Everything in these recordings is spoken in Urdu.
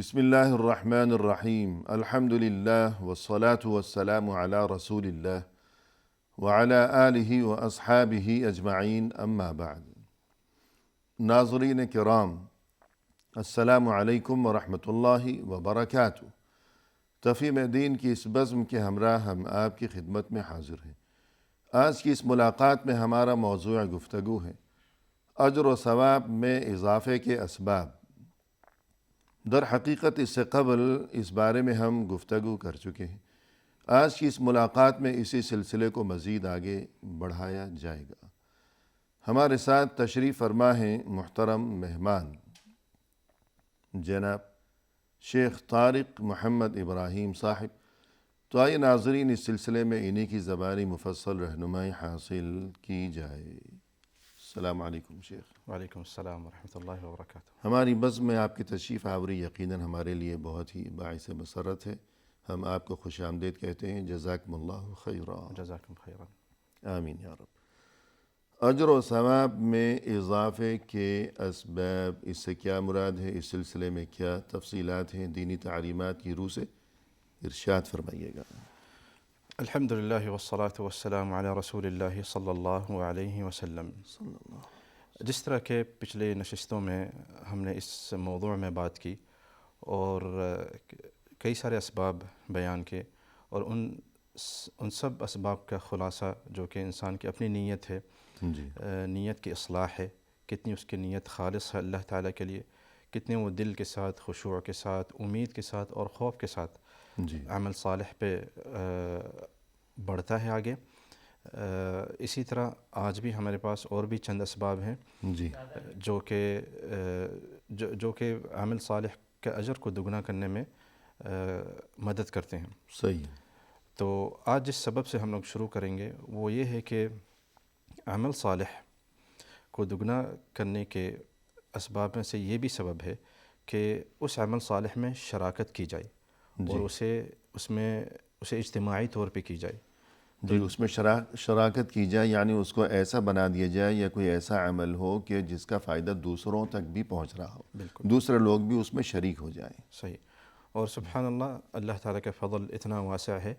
بسم اللہ الرحمن الرحیم الحمد للہ والصلاة والسلام علی رسول اللہ وعلی آلہ واصحابہ اجمعین اما بعد۔ ناظرین کرام، السلام علیکم ورحمۃ اللہ وبرکاتہ۔ تفہیم دین کی اس بزم کے ہمراہ ہم آپ کی خدمت میں حاضر ہیں۔ آج کی اس ملاقات میں ہمارا موضوع گفتگو ہے اجر و ثواب میں اضافے کے اسباب۔ در حقیقت اس سے قبل اس بارے میں ہم گفتگو کر چکے ہیں۔ آج کی اس ملاقات میں اسی سلسلے کو مزید آگے بڑھایا جائے گا۔ ہمارے ساتھ تشریف فرما ہیں محترم مہمان جناب شیخ طارق محمد ابراہیم صاحب۔ تو آئیے ناظرین، اس سلسلے میں انہی کی زبانی مفصل رہنمائی حاصل کی جائے۔ السلام علیکم شیخ۔ وعلیکم السلام ورحمۃ اللہ وبرکاتہ۔ ہماری بزم میں آپ کی تشریف آوری یقیناً ہمارے لیے بہت ہی باعث مسرت ہے۔ ہم آپ کو خوش آمدید کہتے ہیں۔ جزاکم اللہ خیرا۔ جزاکم خیرا۔ آمین یا رب۔ اجر و ثواب میں اضافے کے اسباب، اس سے کیا مراد ہے؟ اس سلسلے میں کیا تفصیلات ہیں دینی تعلیمات کی روح سے؟ ارشاد فرمائیے گا۔ الحمد للہ والصلاة والسلام علی رسول اللہ صلی اللہ علیہ وسلم۔ جس طرح کہ پچھلے نشستوں میں ہم نے اس موضوع میں بات کی اور کئی سارے اسباب بیان کیے، اور ان سب اسباب کا خلاصہ جو کہ انسان کی اپنی نیت ہے، نیت کی اصلاح ہے، کتنی اس کی نیت خالص ہے اللہ تعالیٰ کے لیے، کتنے وہ دل کے ساتھ، خشوع کے ساتھ، امید کے ساتھ اور خوف کے ساتھ عمل صالح پہ بڑھتا ہے آگے۔ اسی طرح آج بھی ہمارے پاس اور بھی چند اسباب ہیں جو کہ عمل صالح کے اجر کو دگنا کرنے میں مدد کرتے ہیں۔ صحیح۔ تو آج جس سبب سے ہم لوگ شروع کریں گے وہ یہ ہے کہ عمل صالح کو دگنا کرنے کے اسباب میں سے یہ بھی سبب ہے کہ اس عمل صالح میں شراکت کی جائے اور اسے اجتماعی طور پہ کی جائے۔ جی، اس میں شراکت کی جائے، یعنی اس کو ایسا بنا دیا جائے یا کوئی ایسا عمل ہو کہ جس کا فائدہ دوسروں تک بھی پہنچ رہا ہو، بالکل دوسرے لوگ بھی اس میں شریک ہو جائیں۔ صحیح۔ اور سبحان اللہ، اللہ تعالیٰ کا فضل اتنا واسع ہے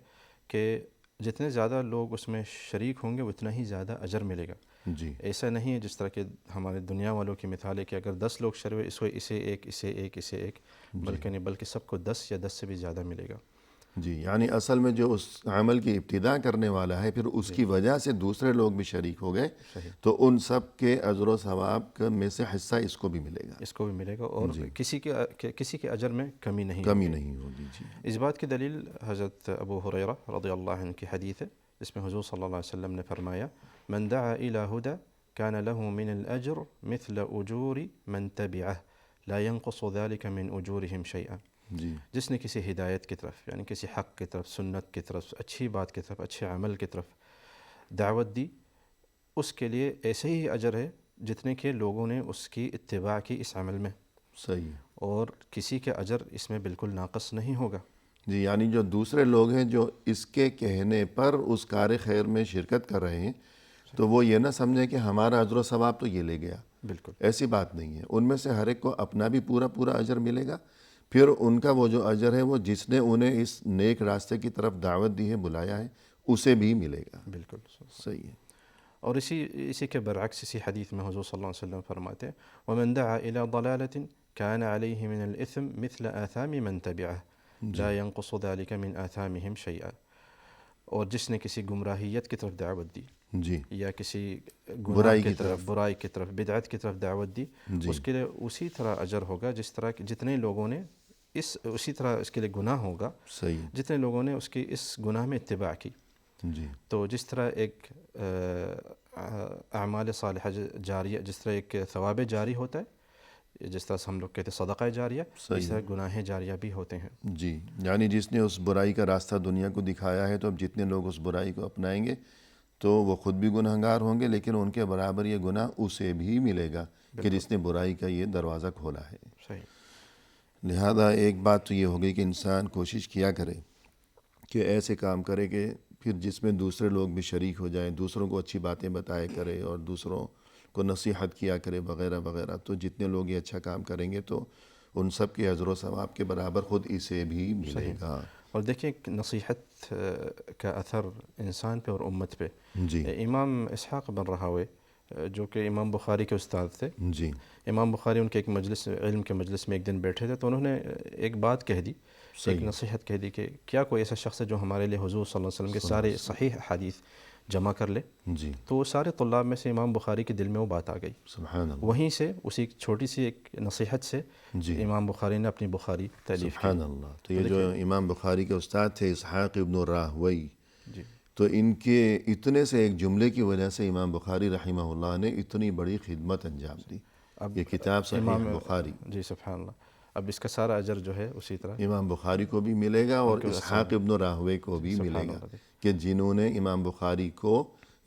کہ جتنے زیادہ لوگ اس میں شریک ہوں گے اتنا ہی زیادہ اجر ملے گا۔ جی، ایسا نہیں ہے جس طرح کہ ہمارے دنیا والوں کی مثال ہے کہ اگر 10 لوگ شریک اسے ایک بلکہ سب کو 10 یا 10 سے بھی زیادہ ملے گا۔ جی، یعنی اصل میں جو اس عمل کی ابتدا کرنے والا ہے، پھر اس کی وجہ سے دوسرے لوگ بھی شریک ہو گئے تو ان سب کے اجر و ثواب میں سے حصہ اس کو بھی ملے گا، اور کسی کے اجر میں کمی نہیں ہوگی۔ جی، اس بات کی دلیل حضرت ابو ہریرہ رضی اللہ عنہ کی حدیث ہے، جس میں حضور صلی اللہ علیہ وسلم نے فرمایا: من دعا الى هدى كان له من الاجر مثل اجور من تبعه لا ينقص ذلك من اجورهم شيئا۔ جی، جس نے کسی ہدایت کی طرف، یعنی کسی حق کی طرف، سنت کی طرف، اچھی بات کی طرف، اچھے عمل کی طرف دعوت دی، اس کے لیے ایسے ہی اجر ہے جتنے کہ لوگوں نے اس کی اتباع کی اس عمل میں۔ صحیح۔ اور کسی کے اجر اس میں بالکل ناقص نہیں ہوگا۔ جی، یعنی جو دوسرے لوگ ہیں جو اس کے کہنے پر اس کار خیر میں شرکت کر رہے ہیں تو وہ یہ نہ سمجھیں کہ ہمارا اجر و ثواب تو یہ لے گیا، بالکل ایسی بات نہیں ہے۔ ان میں سے ہر ایک کو اپنا بھی پورا اجر ملے گا، پھر ان کا وہ جو اجر ہے وہ جس نے انہیں اس نیک راستے کی طرف دعوت دی ہے، بلایا ہے، اسے بھی ملے گا۔ بالکل صحیح ہے۔ اور اسی کے برعکس اسی حدیث میں حضور صلی اللہ علیہ وسلم فرماتے ہیں: ومن دعا الى ضلالة كان عليه من الاثم مثل آثام من تبعه لا ينقص ذلك من آثامهم شيئا۔ اور جس نے کسی گمراہیت کی طرف دعوت دی، جی، یا کسی برائی کی طرف، بدعت کی طرف دعوت دی، اس کے لیے اسی طرح اجر ہوگا جس طرح جتنے لوگوں نے اسی طرح اس کے لیے گناہ ہوگا صحیح، جتنے لوگوں نے اس کی اس گناہ میں اتباع کی۔ جی، تو جس طرح ایک اعمال صالحہ جاریہ، جس طرح ایک ثواب جاری ہوتا ہے، جس طرح سے ہم لوگ کہتے ہیں صدقہ جاریہ، اس طرح گناہ جاریہ بھی ہوتے ہیں۔ جی، یعنی جس نے اس برائی کا راستہ دنیا کو دکھایا ہے تو اب جتنے لوگ اس برائی کو اپنائیں گے تو وہ خود بھی گنہگار ہوں گے، لیکن ان کے برابر یہ گناہ اسے بھی ملے گا کہ جس نے برائی کا یہ دروازہ کھولا ہے۔ صحیح۔ لہذا ایک بات تو یہ ہوگی کہ انسان کوشش کیا کرے کہ ایسے کام کرے کہ پھر جس میں دوسرے لوگ بھی شریک ہو جائیں، دوسروں کو اچھی باتیں بتایا کرے اور دوسروں کو نصیحت کیا کرے وغیرہ وغیرہ۔ تو جتنے لوگ یہ اچھا کام کریں گے تو ان سب کے اجر و ثواب کے برابر خود اسے بھی ملے گا. اور دیکھیں نصیحت کا اثر انسان پہ اور امت پہ. جی امام اسحاق بن راہوے جو کہ امام بخاری کے استاد تھے, جی امام بخاری ان کے ایک مجلس علم کے مجلس میں ایک دن بیٹھے تھے, تو انہوں نے ایک بات کہہ دی, ایک نصیحت کہہ دی کہ کیا کوئی ایسا شخص ہے جو ہمارے لیے حضور صلی اللہ علیہ وسلم کے سارے صحیح حدیث جمع کر لے. جی تو وہ سارے طلاب میں سے امام بخاری کے دل میں وہ بات آ گئی. سبحان اللہ. وہیں سے اسی چھوٹی سی ایک نصیحت سے جی امام بخاری نے اپنی بخاری تالیف کی. سبحان اللہ. تو یہ جو امام بخاری کے استاد تھے اسحاق ابن راہوی, جی تو ان کے اتنے سے ایک جملے کی وجہ سے امام بخاری رحمہ اللہ نے اتنی بڑی خدمت انجام دی. اب یہ کتاب صحیح بخاری, جی سبحان اللہ, اب اس کا سارا اجر جو ہے اسی طرح امام بخاری کو بھی ملے گا اور اسحاق ابن راہوی کو بھی ملے گا کہ جنہوں نے امام بخاری کو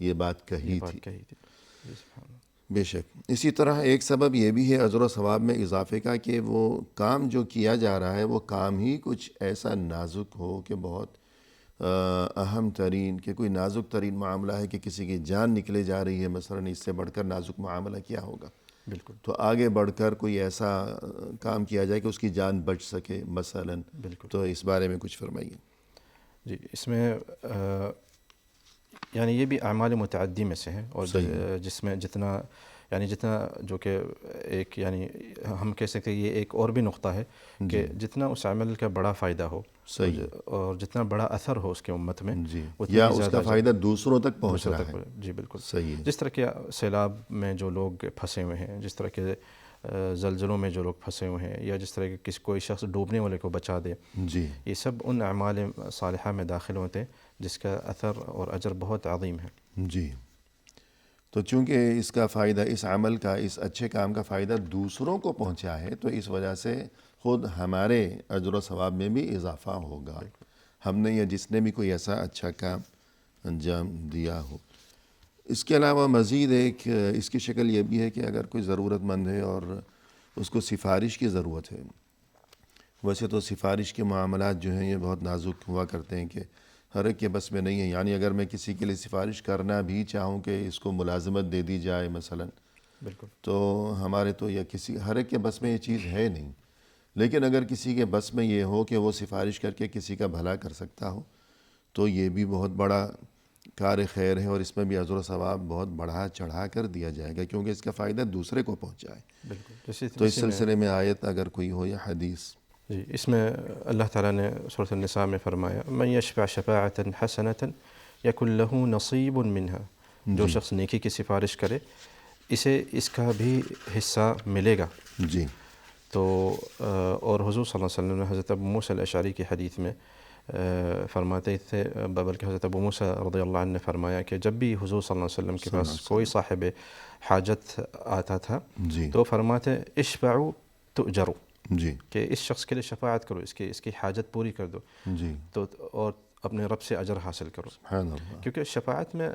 یہ بات کہی تھی. جی سبحان اللہ. بے شک. اسی طرح ایک سبب یہ بھی ہے اجر و ثواب میں اضافے کا کہ وہ کام جو کیا جا رہا ہے وہ کام ہی کچھ ایسا نازک ہو کہ بہت اہم ترین, کہ کوئی نازک ترین معاملہ ہے کہ کسی کی جان نکلے جا رہی ہے مثلا, اس سے بڑھ کر نازک معاملہ کیا ہوگا. بالکل. تو آگے بڑھ کر کوئی ایسا کام کیا جائے کہ اس کی جان بچ سکے مثلا. بالکل. تو اس بارے میں کچھ فرمائیے. جی اس میں یعنی یہ بھی اعمال متعدی میں سے ہیں, اور جس میں جتنا جو کہ ایک یعنی ہم کہہ سکتے ہیں یہ ایک اور بھی نقطہ ہے کہ جتنا اس عمل کا بڑا فائدہ ہو اور جتنا بڑا اثر ہو اس کے امت میں, یا اس کا فائدہ دوسروں تک پہنچ رہا ہے. جی بالکل صحیح ہے. جس طرح کے سیلاب میں جو لوگ پھنسے ہوئے ہیں, جس طرح کے زلزلوں میں جو لوگ پھنسے ہوئے ہیں, یا جس طرح کہ کوئی شخص ڈوبنے والے کو بچا دے, جی یہ سب ان اعمال صالحہ میں داخل ہوتے ہیں جس کا اثر اور اجر بہت عظیم ہے. جی تو چونکہ اس کا فائدہ, اس عمل کا, اس اچھے کام کا فائدہ دوسروں کو پہنچا ہے, تو اس وجہ سے خود ہمارے اجر و ثواب میں بھی اضافہ ہوگا. ہم نے یا جس نے بھی کوئی ایسا اچھا کام انجام دیا ہو. اس کے علاوہ مزید ایک اس کی شکل یہ بھی ہے کہ اگر کوئی ضرورت مند ہے اور اس کو سفارش کی ضرورت ہے, ویسے تو سفارش کے معاملات جو ہیں یہ بہت نازک ہوا کرتے ہیں کہ ہر ایک کے بس میں نہیں ہے. یعنی اگر میں کسی کے لیے سفارش کرنا بھی چاہوں کہ اس کو ملازمت دے دی جائے مثلا, بالکل, تو ہمارے تو یا کسی ہر ایک کے بس میں یہ چیز ہے نہیں. لیکن اگر کسی کے بس میں یہ ہو کہ وہ سفارش کر کے کسی کا بھلا کر سکتا ہو, تو یہ بھی بہت بڑا کار خیر ہے, اور اس میں بھی اجر و ثواب بہت بڑھا چڑھا کر دیا جائے گا کیونکہ اس کا فائدہ دوسرے کو پہنچائے. بالکل. تو اس سلسلے میں آیت اگر کوئی ہو یا حدیث. جی اس میں اللہ تعالیٰ نے سورۃ النساء میں فرمایا من یشفع شفاعۃ حسنۃ یکن لہ نصیب منہا, جو شخص نیکی کی سفارش کرے اسے اس کا بھی حصہ ملے گا. جی تو اور حضور صلی اللہ علیہ وسلم نے حضرت ابو موسیٰ الاشعری کی حدیث میں فرماتے تھے, بلکہ حضرت ابو موسیٰ رضی اللہ عنہ نے فرمایا کہ جب بھی حضور صلی اللہ علیہ وسلم کے پاس کوئی صاحب حاجت آتا تھا تو فرماتے اشفعوا تؤجروا, جی کہ اس شخص کے لیے شفاعت کرو, اس کی حاجت پوری کر دو, جی تو اور اپنے رب سے اجر حاصل کرو. سبحان اللہ. کیونکہ شفاعت میں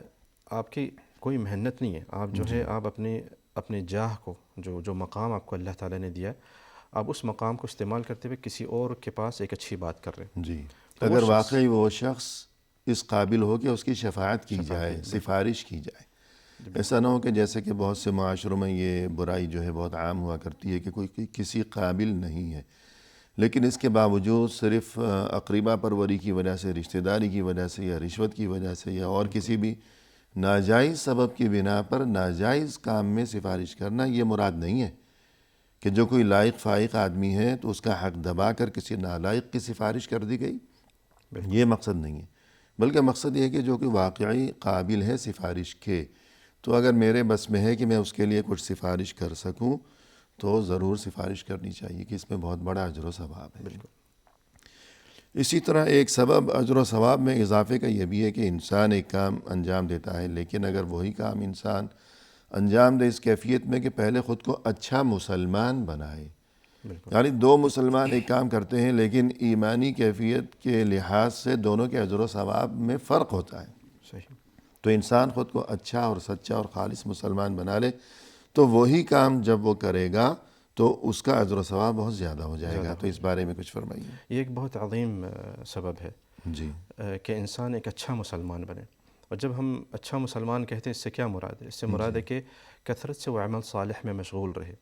آپ کی کوئی محنت نہیں ہے, آپ جو ہے آپ اپنے جاہ کو جو مقام آپ کو اللہ تعالیٰ نے دیا, آپ اس مقام کو استعمال کرتے ہوئے کسی اور کے پاس ایک اچھی بات کر رہے ہیں. جی اگر واقعی وہ شخص اس قابل ہو کہ اس کی شفاعت کی جائے, سفارش کی جائے. ایسا نہ ہو کہ جیسے کہ بہت سے معاشروں میں یہ برائی جو ہے بہت عام ہوا کرتی ہے کہ کوئی کسی قابل نہیں ہے, لیکن اس کے باوجود صرف اقربا پروری کی وجہ سے, رشتہ داری کی وجہ سے, یا رشوت کی وجہ سے, یا اور کسی بھی ناجائز سبب کی بنا پر ناجائز کام میں سفارش کرنا, یہ مراد نہیں ہے کہ جو کوئی لائق فائق آدمی ہے تو اس کا حق دبا کر کسی نالائق کی سفارش کر دی گئی, یہ مقصد نہیں ہے. بلکہ مقصد یہ ہے کہ جو کہ واقعی قابل ہے سفارش کے, تو اگر میرے بس میں ہے کہ میں اس کے لیے کچھ سفارش کر سکوں تو ضرور سفارش کرنی چاہیے کہ اس میں بہت بڑا اجر و ثواب ہے. بالکل. اسی طرح ایک سبب اجر و ثواب میں اضافے کا یہ بھی ہے کہ انسان ایک کام انجام دیتا ہے, لیکن اگر وہی کام انسان انجام دے اس کیفیت میں کہ پہلے خود کو اچھا مسلمان بنائے, یعنی دو مسلمان ایک کام کرتے ہیں لیکن ایمانی کیفیت کے لحاظ سے دونوں کے اجر و ثواب میں فرق ہوتا ہے. صحیح. تو انسان خود کو اچھا اور سچا اور خالص مسلمان بنا لے تو وہی کام جب وہ کرے گا تو اس کا اجر و ثواب بہت زیادہ ہو جائے گا. تو اس بارے میں کچھ فرمائیے. یہ ایک بہت عظیم سبب ہے جی کہ انسان ایک اچھا مسلمان بنے. اور جب ہم اچھا مسلمان کہتے ہیں اس سے کیا مراد ہے؟ اس سے مراد ہے کہ کثرت سے وہ عمل صالح میں مشغول رہے,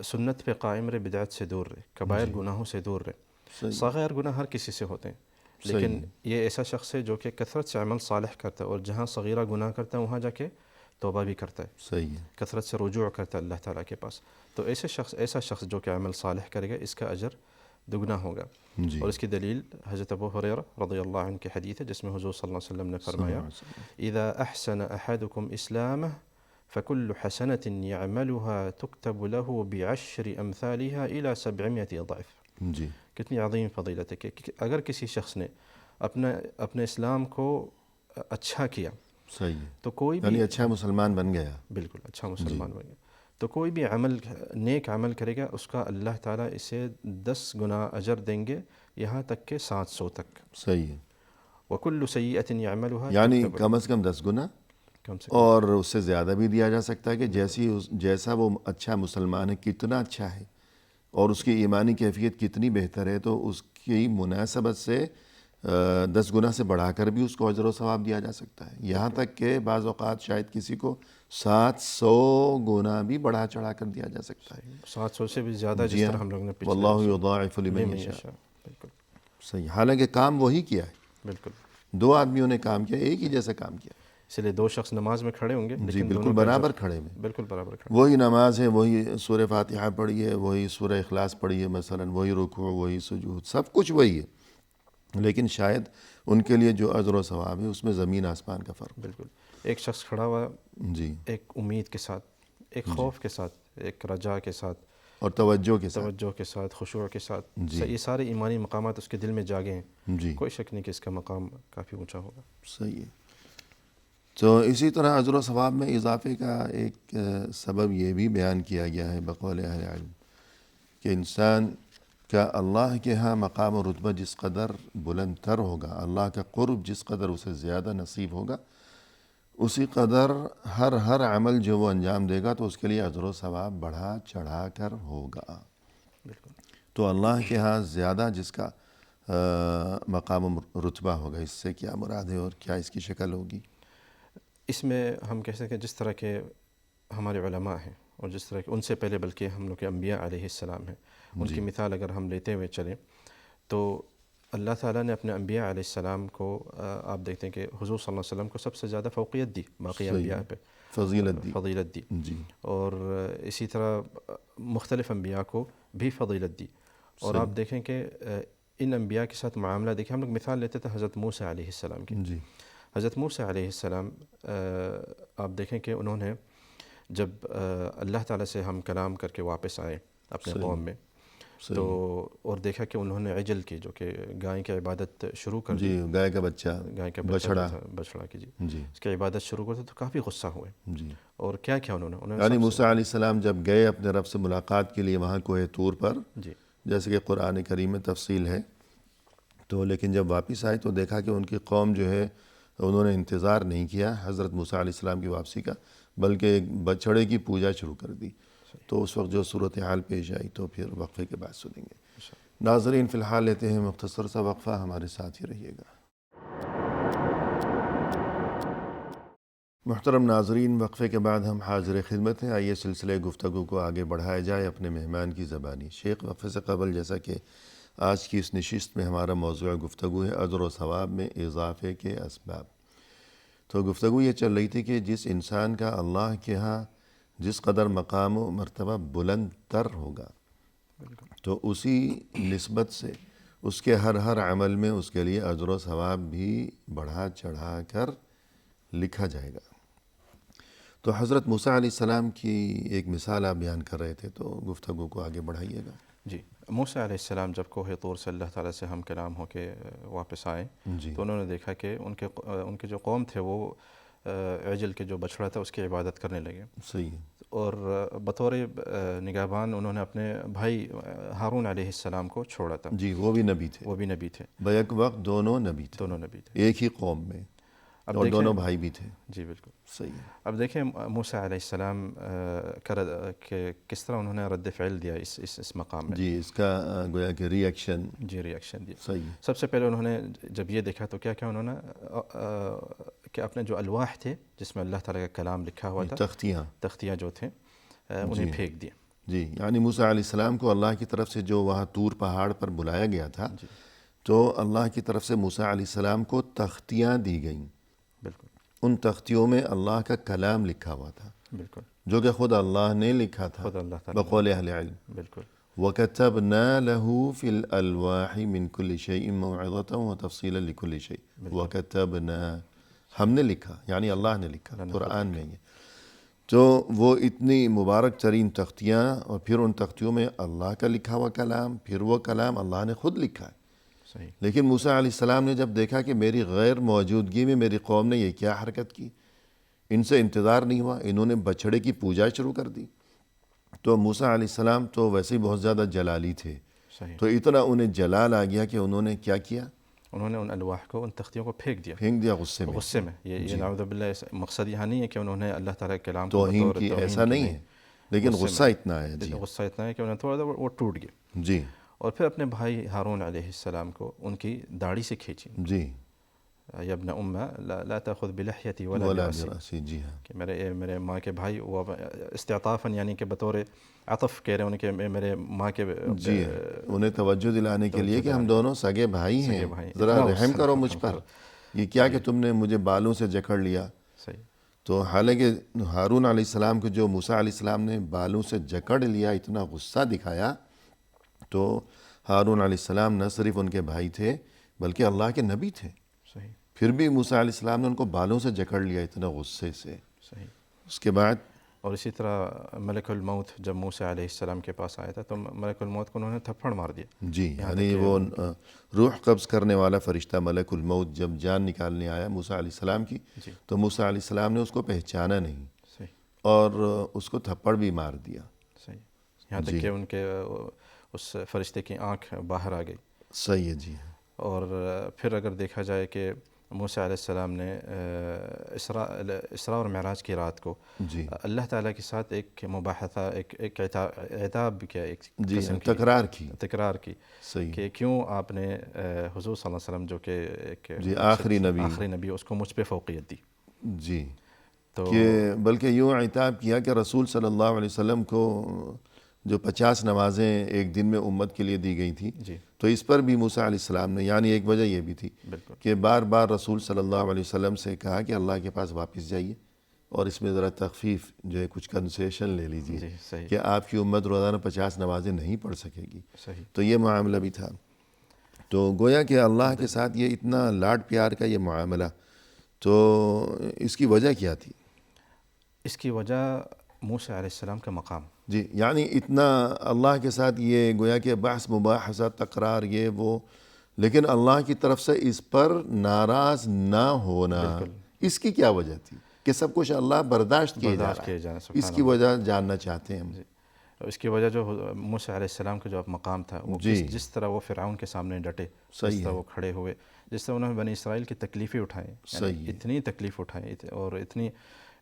سنت پہ قائم رہے، بدعت سے دور رہے، کبائر گناہوں سے دور رہے. صغیر گناہ ہر کسی سے ہوتے ہیں، لیکن یہ ایسا شخص ہے جو کہ کثرت سے عمل صالح کرتا ہے، اور جہاں صغیرہ گناہ کرتا ہے وہاں جا کے توبہ بھی کرتا ہے، صحیح ہے، کثرت سے رجوع کرتا ہے اللہ تعالیٰ کے پاس. تو ایسا شخص جو کہ عمل صالح کرے گا اس کا اجر دگنا ہوگا. جی اور اس کی دلیل حضرت ابو ہریرہ رضی اللہ عنہ کی حدیث ہے جس میں حضور صلی اللہ علیہ وسلم نے فرمایا اذا احسن احدكم اسلامه فكل حسنة يعملها تكتب له بعشر امثالها الى 700 ضعف. جی کتنی عظیم فضیلت ہے کہ اگر کسی شخص نے اپنے اسلام کو اچھا کیا، صحیح ہے، تو کوئی بھی یعنی اچھا مسلمان بن گیا. بالکل اچھا مسلمان بن گیا، تو کوئی بھی نیک عمل کرے گا اس کا اللہ تعالیٰ اسے 10 گنا اجر دیں گے، یہاں تک کہ 700 تک. صحیح ہے، وَكُلُّ سَيِّئَةٍ يَعْمَلُهَا یعنی تُكْتَبُ کم از کم 10 گنا، کم سے کم. اور اس سے زیادہ بھی دیا جا سکتا ہے کہ جیسا وہ اچھا مسلمان ہے کتنا اچھا ہے اور اس کی ایمانی کیفیت کتنی بہتر ہے، تو اس کی مناسبت سے 10 گنا سے بڑھا کر بھی اس کو اجر و ثواب دیا جا سکتا ہے. یہاں تک کہ بعض اوقات شاید کسی کو 700 گنا بھی بڑھا چڑھا کر دیا جا سکتا ہے. 700 سے بھی زیادہ، جس طرح ہم لوگ نے واللہ یضاعف لمن یشاء. بالکل صحیح، حالانکہ کام وہی کیا ہے، بالکل 2 آدمیوں نے کام کیا، ایک ہی جیسا کام کیا. اس لیے 2 شخص نماز میں کھڑے ہوں گے جی لیکن بالکل دونوں کا برابر اجر کھڑے ہوئے، بالکل برابر کھڑے. وہی نماز ہے، وہی سورہ فاتحہ پڑھی ہے، وہی سورہ اخلاص پڑھی ہے مثلا، وہی رکوع، وہی سجود، سب کچھ وہی ہے، لیکن شاید ان کے لیے جو اجر و ثواب ہے اس میں زمین آسمان کا فرق. بالکل ایک شخص کھڑا ہوا جی، ایک امید کے ساتھ، ایک خوف کے ساتھ، ایک رجا کے ساتھ، اور توجہ کے ساتھ. توجہ کے ساتھ، خشوع کے ساتھ، جی. یہ سارے ایمانی مقامات اس کے دل میں جاگے ہیں، جی کوئی شک نہیں کہ اس کا مقام کافی اونچا ہوگا. صحیح ہے. تو اسی طرح اجر و ثواب میں اضافے کا ایک سبب یہ بھی بیان کیا گیا ہے بقول اہل علم کہ انسان کا اللہ کے ہاں مقام و رتبہ جس قدر بلند تر ہوگا، اللہ کا قرب جس قدر اسے زیادہ نصیب ہوگا، اسی قدر ہر عمل جو وہ انجام دے گا تو اس کے لیے اجر و ثواب بڑھا چڑھا کر ہوگا. بالکل تو اللہ کے ہاں زیادہ جس کا مقام و رتبہ ہوگا، اس سے کیا مراد ہے اور کیا اس کی شکل ہوگی؟ اس میں ہم کہہ سکتے ہیں جس طرح کے ہمارے علماء ہیں اور جس طرح کے ان سے پہلے بلکہ ہم لوگ کے انبیاء علیہ السلام ہیں، ان کی مثال اگر ہم لیتے ہوئے چلیں تو اللہ تعالیٰ نے اپنے انبیاء علیہ السلام کو آپ دیکھتے ہیں کہ حضور صلی اللہ علیہ وسلم کو سب سے زیادہ فوقیت دی، باقی انبیاء پہ فضیلت دی، جی. اور اسی طرح مختلف انبیاء کو بھی فضیلت دی. اور آپ دیکھیں کہ ان انبیاء کے ساتھ معاملہ دیکھیں، ہم لوگ مثال لیتے تھے حضرت موسیٰ علیہ السلام کی. جی حضرت موسیٰ علیہ السلام آپ دیکھیں کہ انہوں نے جب اللہ تعالیٰ سے ہم کلام کر کے واپس آئے اپنے قوم میں، تو اور دیکھا کہ انہوں نے عجل کی، جو کہ گائے کی عبادت شروع کر دی. جی، گائے کا بچہ، بچڑا کی، جی اس کی عبادت شروع کر دی، تو کافی غصہ ہوئے. جی. اور کیا انہوں نے یعنی موسیٰ علیہ السلام جب گئے اپنے رب سے ملاقات کے لیے وہاں کوہ طور پر، جی جیسے کہ قرآن کریم میں تفصیل ہے، تو لیکن جب واپس آئے تو دیکھا کہ ان کی قوم جو ہے انہوں نے انتظار نہیں کیا حضرت موسیٰ علیہ السلام کی واپسی کا، بلکہ ایک بچڑے کی پوجا شروع کر دی. تو اس وقت جو صورتحال پیش آئی تو پھر وقفے کے بعد سنیں گے. ناظرین فی الحال لیتے ہیں مختصر سا وقفہ، ہمارے ساتھ ہی رہیے گا. محترم ناظرین، وقفے کے بعد ہم حاضر خدمت ہیں. آئیے سلسلے گفتگو کو آگے بڑھایا جائے اپنے مہمان کی زبانی. شیخ وقفے سے قبل جیسا کہ آج کی اس نشست میں ہمارا موضوع گفتگو ہے اجر و ثواب میں اضافے کے اسباب، تو گفتگو یہ چل رہی تھی کہ جس انسان کا اللہ کے ہاں جس قدر مقام و مرتبہ بلند تر ہوگا تو اسی نسبت سے اس کے ہر عمل میں اس کے لیے اجر و ثواب بھی بڑھا چڑھا کر لکھا جائے گا. تو حضرت موسیٰ علیہ السلام کی ایک مثال آپ بیان کر رہے تھے، تو گفتگو کو آگے بڑھائیے گا. جی. موسیٰ علیہ السلام جب کوہ طور سے اللہ تعالیٰ سے ہم کلام ہو کے واپس آئے جی تو انہوں نے دیکھا کہ ان کے جو قوم تھے وہ عجل کے جو بچڑا تھا اس کی عبادت کرنے لگے. صحیح ہے. اور بطور نگہبان انہوں نے اپنے بھائی ہارون علیہ السلام کو چھوڑا تھا. جی، وہ بھی نبی تھے، بیک وقت دونوں نبی تھے، ایک ہی قوم میں، اور دونوں بھائی بھی تھے. جی بالکل صحیح ہے. اب دیکھیں موسیٰ علیہ السلام کہ کس طرح انہوں نے رد فعل دیا اس مقام میں. جی، اس کا گویا کہ ریئیکشن دیا. صحیح ہے. سب سے پہلے انہوں نے جب یہ دیکھا تو کیا انہوں نے کہ اپنے جو الواح تھے جس میں اللہ تعالیٰ کا کلام لکھا ہوا تھا، تختیاں جو تھے انہیں پھینک دیا. جی یعنی موسیٰ علیہ السلام کو اللہ کی طرف سے جو وہاں طور پہاڑ پر بلایا گیا تھا تو اللہ کی طرف سے موسیٰ علیہ السلام کو تختیاں دی گئیں. بالکل. ان تختیوں میں اللہ کا کلام لکھا ہوا تھا بالکل. جو کہ خود اللہ نے لکھا تھا خود اللہ تعالیٰ. بقول اہل علم. بالکل. وَكَتَبْنَا لَهُ فِي الْأَلْوَاحِ مِنْ كُلِّ شَيْءٍ مَوْعِظَةً وَتَفْصِيلًا لِكُلِّ شَيْءٍ. وَكَتَبْنَا ہم نے لکھا یعنی اللہ نے لکھا قرآن میں. یہ تو وہ اتنی مبارک ترین تختیاں اور پھر ان تختیوں میں اللہ کا لکھا ہوا کلام, پھر وہ کلام اللہ نے خود لکھا ہے. صحیح. لیکن موسیٰ علیہ السلام نے جب دیکھا کہ میری غیر موجودگی میں میری قوم نے یہ کیا حرکت کی, ان سے انتظار نہیں ہوا, انہوں نے بچھڑے کی پوجا شروع کر دی. تو موسیٰ علیہ السلام تو ویسے ہی بہت زیادہ جلالی تھے. صحیح. تو اتنا انہیں جلال آ گیا کہ انہوں نے کیا کیا, انہوں نے ان الواح کو, ان تختیوں کو پھینک دیا غصے میں. غصے میں. یہ نعوذ باللہ مقصد یہاں نہیں ہے کہ انہوں نے اللہ تعالیٰ کے کلام کو توہین کی, ایسا نہیں ہے, لیکن غصہ اتنا ہے. جی غصہ اتنا ہے کہ انہیں تھوڑا وہ ٹوٹ گئے. جی. اور پھر اپنے بھائی ہارون علیہ السلام کو ان کی داڑھی سے کھینچی. جی. یا ابن ام لا تاخذ بلحیتی ولا برأسی. جی ہاں. کہ میرے ماں کے بھائی, وہ استعطافاً یعنی کہ بطور عطف کہہ رہے ہیں ان کے میرے ماں کے. جی انہیں توجہ دلانے کے لیے کہ ہم دونوں سگے بھائی ہیں, ذرا رحم کرو مجھ پر, یہ کیا کہ تم نے مجھے بالوں سے جکڑ لیا. صحیح. تو حالانکہ ہارون علیہ السلام کو جو موسیٰ علیہ السلام نے بالوں سے جکڑ لیا, اتنا غصہ دکھایا, تو ہارون علیہ السلام نہ صرف ان کے بھائی تھے بلکہ اللہ کے نبی تھے. صحیح. پھر بھی موسیٰ علیہ السلام نے ان کو بالوں سے جکڑ لیا اتنا غصے سے. صحیح. اس کے بعد اور اسی طرح ملک الموت جب موسیٰ علیہ السلام کے پاس آیا تھا تو ملک الموت کو انہوں نے تھپڑ مار دیا. جی یعنی وہ روح قبض کرنے والا فرشتہ ملک الموت جب جان نکالنے آیا موسیٰ علیہ السلام کی, تو موسیٰ علیہ السلام نے اس کو پہچانا نہیں. صحیح. اور اس کو تھپڑ بھی مار دیا. صحیح. یہاں تک کہ ان کے اس فرشتے کی آنکھ باہر آ گئی. صحیح ہے. جی. اور پھر اگر دیکھا جائے کہ موسیٰ علیہ السلام نے اسراء اور معراج کی رات کو جی اللہ تعالیٰ کے ساتھ ایک مباحثہ, ایک عتاب کیا, ایک جی تکرار کی. صحیح. کہ کیوں آپ نے حضور صلی اللہ علیہ وسلم جو کہ ایک آخری نبی اس کو مجھ پہ فوقیت دی. جی. تو کہ بلکہ یوں عتاب کیا کہ رسول صلی اللہ علیہ وسلم کو جو 50 نمازیں ایک دن میں امت کے لیے دی گئی تھی, تو اس پر بھی موسیٰ علیہ السلام نے, یعنی ایک وجہ یہ بھی تھی کہ بار بار رسول صلی اللہ علیہ وسلم سے کہا کہ اللہ کے پاس واپس جائیے اور اس میں ذرا تخفیف جو ہے کچھ کنسیشن لے لیجیے کہ آپ کی امت روزانہ 50 نمازیں نہیں پڑھ سکے گی. تو یہ معاملہ بھی تھا. تو گویا کہ اللہ کے ساتھ یہ اتنا لاڈ پیار کا یہ معاملہ, تو اس کی وجہ کیا تھی؟ اس کی وجہ موسیٰ علیہ السلام کا مقام. جی یعنی اتنا اللہ کے ساتھ یہ گویا کہ بحث مباحثہ تکرار یہ وہ, لیکن اللہ کی طرف سے اس پر ناراض نہ ہونا, اس کی کیا وجہ تھی کہ سب کچھ اللہ برداشت کیے جا رہا ہے؟ اس کی وجہ جاننا چاہتے ہیں ہم. اس کی وجہ جو موسیٰ علیہ السلام کا جو مقام تھا, وہ جس طرح وہ فرعون کے سامنے ڈٹے, جس طرح وہ کھڑے ہوئے, جس طرح انہوں نے بنی اسرائیل کی تکلیفیں اٹھائیں, اتنی تکلیف اٹھائیں اور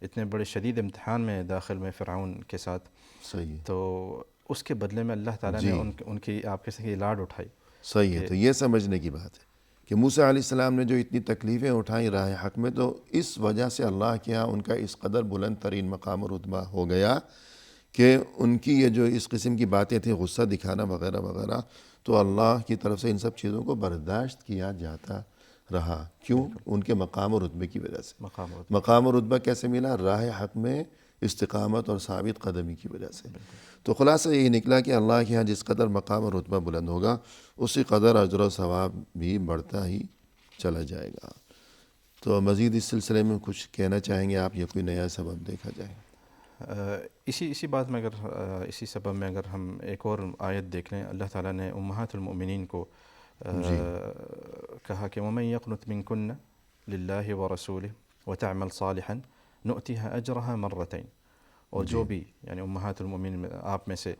اتنے بڑے شدید امتحان میں داخل میں فرعون کے ساتھ. صحیح. تو اس کے بدلے میں اللہ تعالیٰ نے ان کی آپ کے ساتھ لاڈ اٹھائی. صحیح ہے. تو یہ سمجھنے کی بات ہے کہ موسیٰ علیہ السلام نے جو اتنی تکلیفیں اٹھائیں راہ حق میں, تو اس وجہ سے اللہ کے ہاں ان کا اس قدر بلند ترین مقام و رتبہ ہو گیا کہ ان کی یہ جو اس قسم کی باتیں تھیں, غصہ دکھانا وغیرہ وغیرہ, تو اللہ کی طرف سے ان سب چیزوں کو برداشت کیا جاتا رہا. کیوں؟ ان کے مقام و رتبے کی وجہ سے. مقام و رتبہ کیسے ملا؟ راہ حق میں استقامت اور ثابت قدمی کی وجہ سے. تو خلاصہ یہی نکلا کہ اللہ کے ہاں جس قدر مقام و رتبہ بلند ہوگا اسی قدر اجر و ثواب بھی بڑھتا ہی چلا جائے گا. تو مزید اس سلسلے میں کچھ کہنا چاہیں گے آپ, یا کوئی نیا سبب دیکھا جائے؟ اسی بات میں اسی سبب میں اگر ہم ایک اور آیت دیکھ لیں, اللہ تعالیٰ نے امہات المؤمنین کو کہا کہ وَمَن يَقْنُتْ مِنْكُنَّ لِلَّهِ وَرَسُولِهِ وَتَعْمَلْ صَالِحًا نُؤْتِهَا أَجْرَهَا مَرَّتَيْن. اور جو بھی یعنی امہات المؤمنین آپ میں سے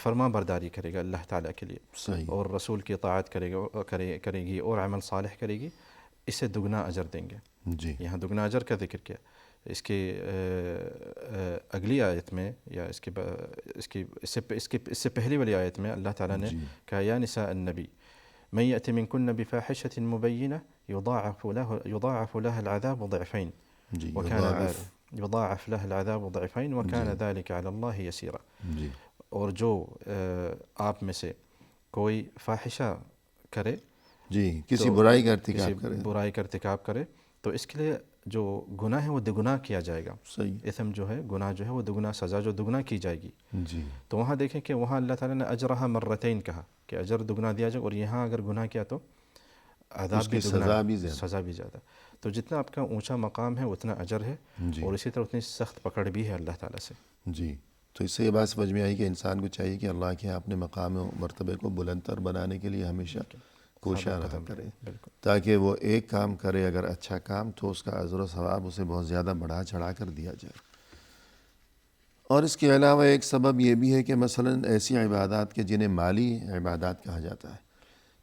فرما برداری کرے گا اللہ تعالیٰ کے لیے اور رسول کی اطاعت کرے گی اور عمل صالح کرے گی, اسے دگنا اجر دیں گے. یہاں دگنا اجر کا ذکر کیا. اس کی اگلی آیت میں یا اس سے پہلی والی آیت میں اللہ تعالیٰ نے کہا یا نساء النبی من یأت منکن بفاحشة مبینہ یضاعف لها العذاب ضعفین وکان ذلك على الله يسيرا. اور جو آپ میں سے کوئی فاحشہ کرے جی کسی برائی کا ارتکاب کسی کرے برائی کا ارتکاب کرے تو اس کے لیے جو گناہ ہے وہ دگنا کیا جائے گا. صحیح اثم جو ہے گناہ جو ہے وہ دگنا سزا جو دگنا کی جائے گی. جی تو وہاں دیکھیں کہ وہاں اللہ تعالیٰ نے اجرہا مرتین کہا کہ اجر دگنا دیا جائے, اور یہاں اگر گناہ کیا تو عذاب اس بھی کی دگنا سزا ہے, بھی زیادہ. سزا بھی زیادہ. تو جتنا آپ کا اونچا مقام ہے اتنا اجر ہے, جی اور اسی طرح اتنی سخت پکڑ بھی ہے اللہ تعالیٰ سے. جی تو اس سے یہ بات سمجھ میں آئی کہ انسان کو چاہیے کہ اللہ کے اپنے مقام و مرتبے کو بلند تر بنانے کے لیے ہمیشہ کوشاں رہا قدم کرے, بالکل تاکہ وہ ایک کام کرے اگر اچھا کام تو اس کا اجر و ثواب اسے بہت زیادہ بڑھا چڑھا کر دیا جائے. اور اس کے علاوہ ایک سبب یہ بھی ہے کہ مثلا ایسی عبادات کے جنہیں مالی عبادات کہا جاتا ہے,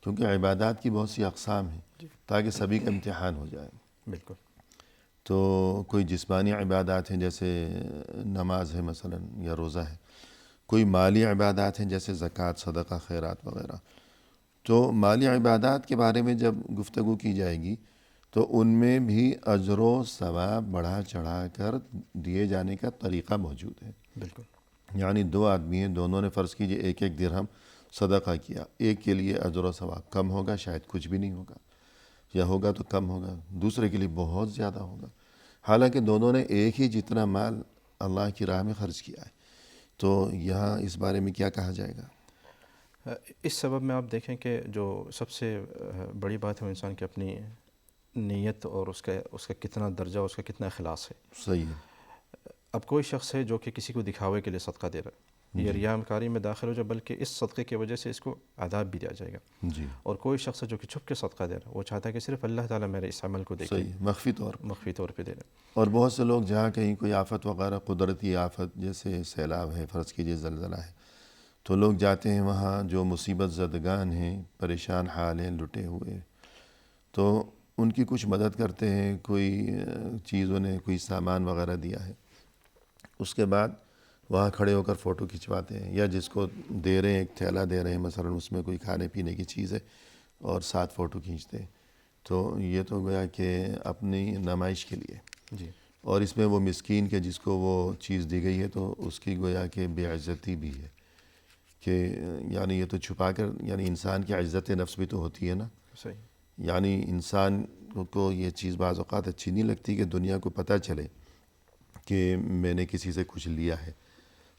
کیونکہ عبادات کی بہت سی اقسام ہیں تاکہ سبھی کا امتحان ہو جائے. بالکل. تو کوئی جسمانی عبادات ہیں جیسے نماز ہے مثلا یا روزہ ہے, کوئی مالی عبادات ہیں جیسے زکوٰۃ, صدقہ, خیرات وغیرہ. تو مالی عبادات کے بارے میں جب گفتگو کی جائے گی تو ان میں بھی اجر و ثواب بڑھا چڑھا کر دیے جانے کا طریقہ موجود ہے. بالکل. یعنی دو آدمی ہیں, دونوں نے فرض کیجئے ایک ایک درہم صدقہ کیا, ایک کے لیے اجر و ثواب کم ہوگا, شاید کچھ بھی نہیں ہوگا, یا ہوگا تو کم ہوگا, دوسرے کے لیے بہت زیادہ ہوگا, حالانکہ دونوں نے ایک ہی جتنا مال اللہ کی راہ میں خرچ کیا ہے. تو یہاں اس بارے میں کیا کہا جائے گا؟ اس سبب میں آپ دیکھیں کہ جو سب سے بڑی بات ہے وہ انسان کی اپنی نیت اور اس کا کتنا درجہ, اس کا کتنا اخلاص ہے. صحیح ہے. اب کوئی شخص ہے جو کہ کسی کو دکھاوے کے لیے صدقہ دے رہا ہے, یہ ریاء کاری میں داخل ہو جائے, بلکہ اس صدقے کی وجہ سے اس کو عذاب بھی دیا جائے گا. جی اور کوئی شخص ہے جو کہ چھپ کے صدقہ دے رہا ہے, وہ چاہتا ہے کہ صرف اللہ تعالیٰ میرے اس عمل کو دیکھے, صحیح, مخفی طور پر. مخفی طور پہ دے رہا ہے. اور بہت سے لوگ جہاں کہیں کوئی آفت وغیرہ, قدرتی آفت جیسے سیلاب ہے, فرض کیجئے زلزلہ ہے, تو لوگ جاتے ہیں وہاں, جو مصیبت زدگان ہیں, پریشان حال ہیں, لٹے ہوئے, تو ان کی کچھ مدد کرتے ہیں. کوئی چیز انہیں کوئی سامان وغیرہ دیا ہے, اس کے بعد وہاں کھڑے ہو کر فوٹو کھنچواتے ہیں, یا جس کو دے رہے ہیں ایک تھیلا دے رہے ہیں مثلا, اس میں کوئی کھانے پینے کی چیز ہے, اور ساتھ فوٹو کھینچتے ہیں. تو یہ تو گویا کہ اپنی نمائش کے لیے. جی. اور اس میں وہ مسکین کے جس کو وہ چیز دی گئی ہے تو اس کی گویا کہ بے عزتی بھی ہے, کہ یعنی یہ تو چھپا کر, یعنی انسان کی عزت نفس بھی تو ہوتی ہے نا. صحیح. یعنی انسان کو یہ چیز بعض اوقات اچھی نہیں لگتی کہ دنیا کو پتہ چلے کہ میں نے کسی سے کچھ لیا ہے,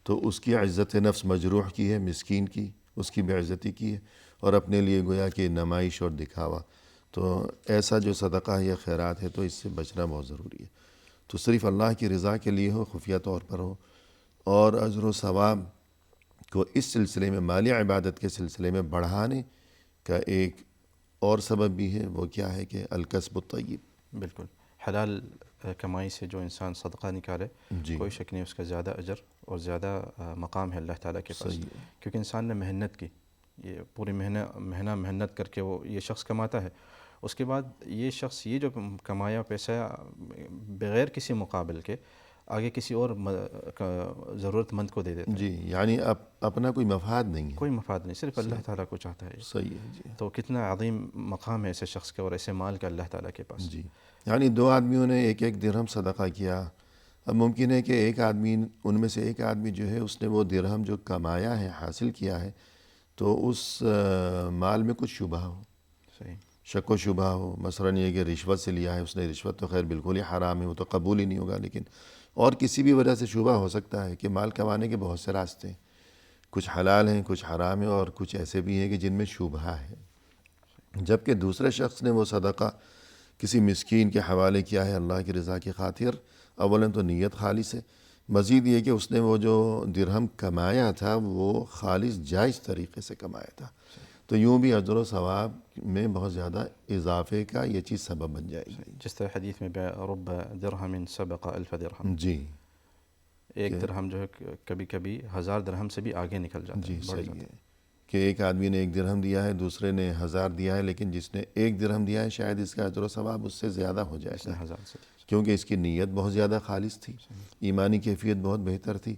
تو اس کی عزت نفس مجروح کی ہے, مسکین کی, اس کی بے عزتی کی ہے, اور اپنے لیے گویا کہ نمائش اور دکھاوا. تو ایسا جو صدقہ ہے یا خیرات ہے تو اس سے بچنا بہت ضروری ہے. تو صرف اللہ کی رضا کے لیے ہو, خفیہ طور پر ہو, اور اجر و ثواب کو اس سلسلے میں, مالی عبادت کے سلسلے میں بڑھانے کا ایک اور سبب بھی ہے. وہ کیا ہے کہ الکسب الطیب. بالکل. حلال کمائی سے جو انسان صدقہ نکالے, جی کوئی شک نہیں اس کا زیادہ اجر اور زیادہ مقام ہے اللہ تعالیٰ کے پاس. صحیح ہے. کیونکہ انسان نے محنت کی, یہ پوری مہینہ محنت کر کے وہ یہ شخص کماتا ہے, اس کے بعد یہ شخص یہ جو کمایا پیسہ بغیر کسی مقابل کے آگے کسی اور ضرورت مند کو دے دیتا ہے. جی, یعنی اپنا کوئی مفاد نہیں ہے. کوئی مفاد نہیں, صرف اللہ تعالیٰ کو چاہتا ہے. صحیح ہے. جی. تو کتنا عظیم مقام ہے ایسے شخص کے اور ایسے مال کا اللہ تعالیٰ کے پاس. جی, یعنی دو آدمیوں نے ایک ایک درہم صدقہ کیا. اب ممکن ہے کہ ایک آدمی, ان میں سے ایک آدمی جو ہے اس نے وہ درہم جو کمایا ہے, حاصل کیا ہے, تو اس مال میں کچھ شبہ ہو, صحیح, شک و شبہ ہو. مثلا یہ کہ رشوت سے لیا ہے اس نے, رشوت تو خیر بالکل ہی حرام ہے, وہ تو قبول ہی نہیں ہوگا. لیکن اور کسی بھی وجہ سے شبہ ہو سکتا ہے کہ مال کمانے کے بہت سے راستے ہیں, کچھ حلال ہیں, کچھ حرام ہیں, اور کچھ ایسے بھی ہیں کہ جن میں شبہ ہے. جبکہ دوسرے شخص نے وہ صدقہ کسی مسکین کے حوالے کیا ہے اللہ کی رضا کی خاطر, اولاً تو نیت خالص ہے, مزید یہ کہ اس نے وہ جو درہم کمایا تھا وہ خالص جائز طریقے سے کمایا تھا. تو یوں بھی اجر و ثواب میں بہت زیادہ اضافے کا یہ چیز سبب بن جائے گی. جس طرح حدیث میں رب درہم سبق الف درہم. جی, ایک درہم جو ہے کبھی کبھی 1000 درہم سے بھی آگے نکل جاتا ہے. جی صحیح ہے کہ ایک آدمی نے 1 درہم دیا ہے, دوسرے نے 1000 دیا ہے, لیکن جس نے 1 درہم دیا ہے شاید اس کا اجر و ثواب اس سے زیادہ ہو جائے گا, 1000 سے, کیونکہ اس کی نیت بہت زیادہ خالص تھی, ایمانی کیفیت بہت بہتر تھی.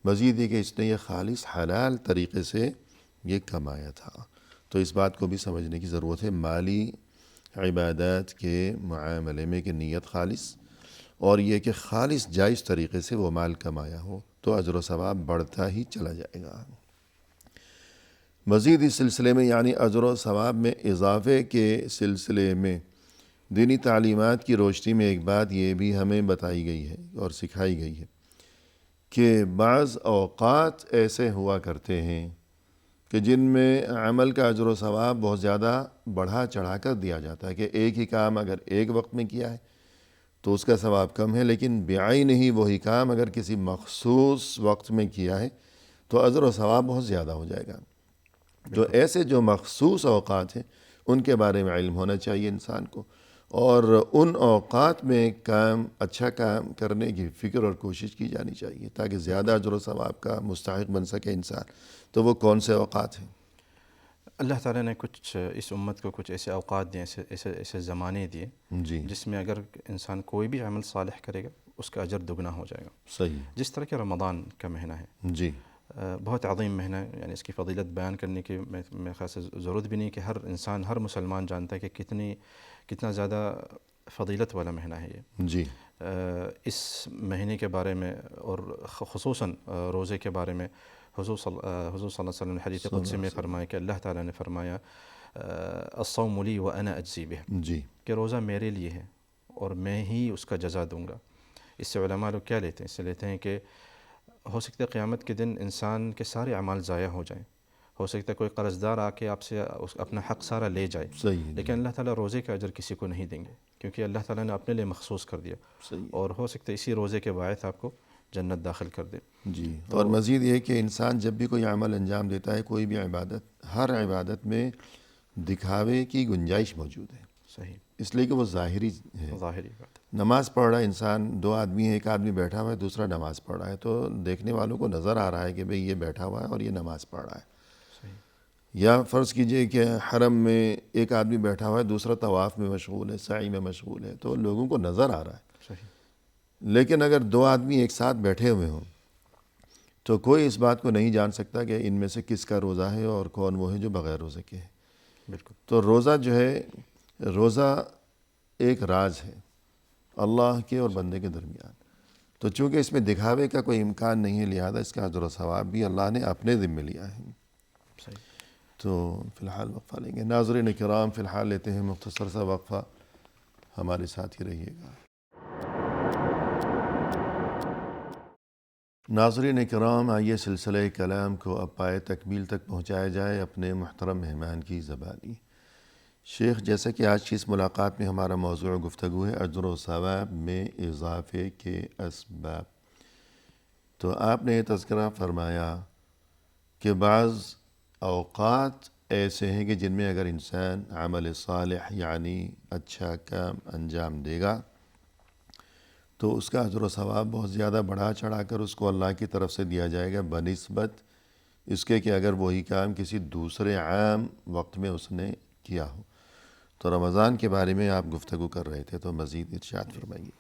مزید یہ کہ اس نے یہ خالص حلال طریقے سے یہ کمایا تھا. تو اس بات کو بھی سمجھنے کی ضرورت ہے, مالی عبادات کے معاملے میں کہ نیت خالص, اور یہ کہ خالص جائز طریقے سے وہ مال کمایا ہو, تو اجر و ثواب بڑھتا ہی چلا جائے گا. مزید اس سلسلے میں یعنی اجر و ثواب میں اضافے کے سلسلے میں دینی تعلیمات کی روشنی میں ایک بات یہ بھی ہمیں بتائی گئی ہے اور سکھائی گئی ہے کہ بعض اوقات ایسے ہوا کرتے ہیں کہ جن میں عمل کا اجر و ثواب بہت زیادہ بڑھا چڑھا کر دیا جاتا ہے کہ ایک ہی کام اگر ایک وقت میں کیا ہے تو اس کا ثواب کم ہے، لیکن بعین ہی وہی کام اگر کسی مخصوص وقت میں کیا ہے تو اجر و ثواب بہت زیادہ ہو جائے گا۔ تو ایسے جو مخصوص اوقات ہیں ان کے بارے میں علم ہونا چاہیے انسان کو، اور ان اوقات میں اچھا کام کرنے کی فکر اور کوشش کی جانی چاہیے تاکہ زیادہ اجر و ثواب کا مستحق بن سکے انسان۔ تو وہ کون سے اوقات ہیں؟ اللہ تعالیٰ نے کچھ اس امت کو کچھ ایسے اوقات دیے، ایسے زمانے دیے جی جس میں اگر انسان کوئی بھی عمل صالح کرے گا اس کا اجر دگنا ہو جائے گا۔ صحیح۔ جس طرح کہ رمضان کا مہینہ ہے، جی بہت عظیم مہینہ ہے، یعنی اس کی فضیلت بیان کرنے کی میرے خیال سے ضرورت بھی نہیں کہ ہر انسان، ہر مسلمان جانتا ہے کہ کتنا زیادہ فضیلت والا مہینہ ہے یہ۔ جی اس مہینے کے بارے میں اور خصوصاً روزے کے بارے میں حضور صلی اللہ علیہ وسلم نے حدیث قدسی میں فرمایا کہ اللہ تعالیٰ نے فرمایا الصوم لی وانا اجزی بہ، جی کہ روزہ میرے لیے ہے اور میں ہی اس کا جزا دوں گا۔ اس سے علماء لوگ کیا لیتے ہیں؟ اس سے لیتے ہیں کہ ہو سکتا ہے قیامت کے دن انسان کے سارے اعمال ضائع ہو جائیں، ہو سکتا ہے کوئی قرض دار آ کے آپ سے اپنا حق سارا لے جائے، صحیح لیکن اللہ تعالیٰ روزے کا اجر کسی کو نہیں دیں گے کیونکہ اللہ تعالیٰ نے اپنے لیے مخصوص کر دیا، صحیح۔ اور ہو سکتا ہے اسی روزے کے باعث آپ کو جنت داخل کر دے۔ جی اور مزید یہ کہ انسان جب بھی کوئی عمل انجام دیتا ہے، کوئی بھی عبادت، ہر عبادت میں دکھاوے کی گنجائش موجود ہے، صحیح، اس لیے کہ وہ ظاہری ہے۔ ظاہری بات ہے۔ نماز پڑھ رہا ہے انسان، دو آدمی ہیں، ایک آدمی بیٹھا ہوا ہے، دوسرا نماز پڑھ رہا ہے، تو دیکھنے والوں کو نظر آ رہا ہے کہ بھئی یہ بیٹھا ہوا ہے اور یہ نماز پڑھ رہا ہے۔ صحیح، یا فرض کیجئے کہ حرم میں ایک آدمی بیٹھا ہوا ہے، دوسرا طواف میں مشغول ہے، سعی میں مشغول ہے، تو لوگوں کو نظر آ رہا ہے۔ صحیح، لیکن اگر دو آدمی ایک ساتھ بیٹھے ہوئے ہوں تو کوئی اس بات کو نہیں جان سکتا کہ ان میں سے کس کا روزہ ہے اور کون وہ ہے جو بغیر روزے کے ہے۔ بالکل، تو روزہ جو ہے، روزہ ایک راز ہے اللہ کے اور بندے کے درمیان، تو چونکہ اس میں دکھاوے کا کوئی امکان نہیں ہے، لہذا اس کا اجر و ثواب بھی اللہ نے اپنے ذمہ لیا ہے۔ صحیح۔ تو فی الحال وقفہ لیں گے۔ ناظرین کرام، فی الحال لیتے ہیں مختصر سا وقفہ، ہمارے ساتھ ہی رہیے گا۔ ناظرین کرام، آئیے سلسلہ کلام کو اب پائے تکمیل تک پہنچایا جائے اپنے محترم مہمان کی زبانی۔ شیخ، جیسا کہ آج کی اس ملاقات میں ہمارا موضوع گفتگو ہے اجر و ثواب میں اضافے کے اسباب، تو آپ نے یہ تذکرہ فرمایا کہ بعض اوقات ایسے ہیں کہ جن میں اگر انسان عمل صالح یعنی اچھا کام انجام دے گا تو اس کا اجر و ثواب بہت زیادہ بڑھا چڑھا کر اس کو اللہ کی طرف سے دیا جائے گا بنسبت اس کے کہ اگر وہی کام کسی دوسرے عام وقت میں اس نے کیا ہو۔ تو رمضان کے بارے میں آپ گفتگو کر رہے تھے، تو مزید ارشاد فرمائیے۔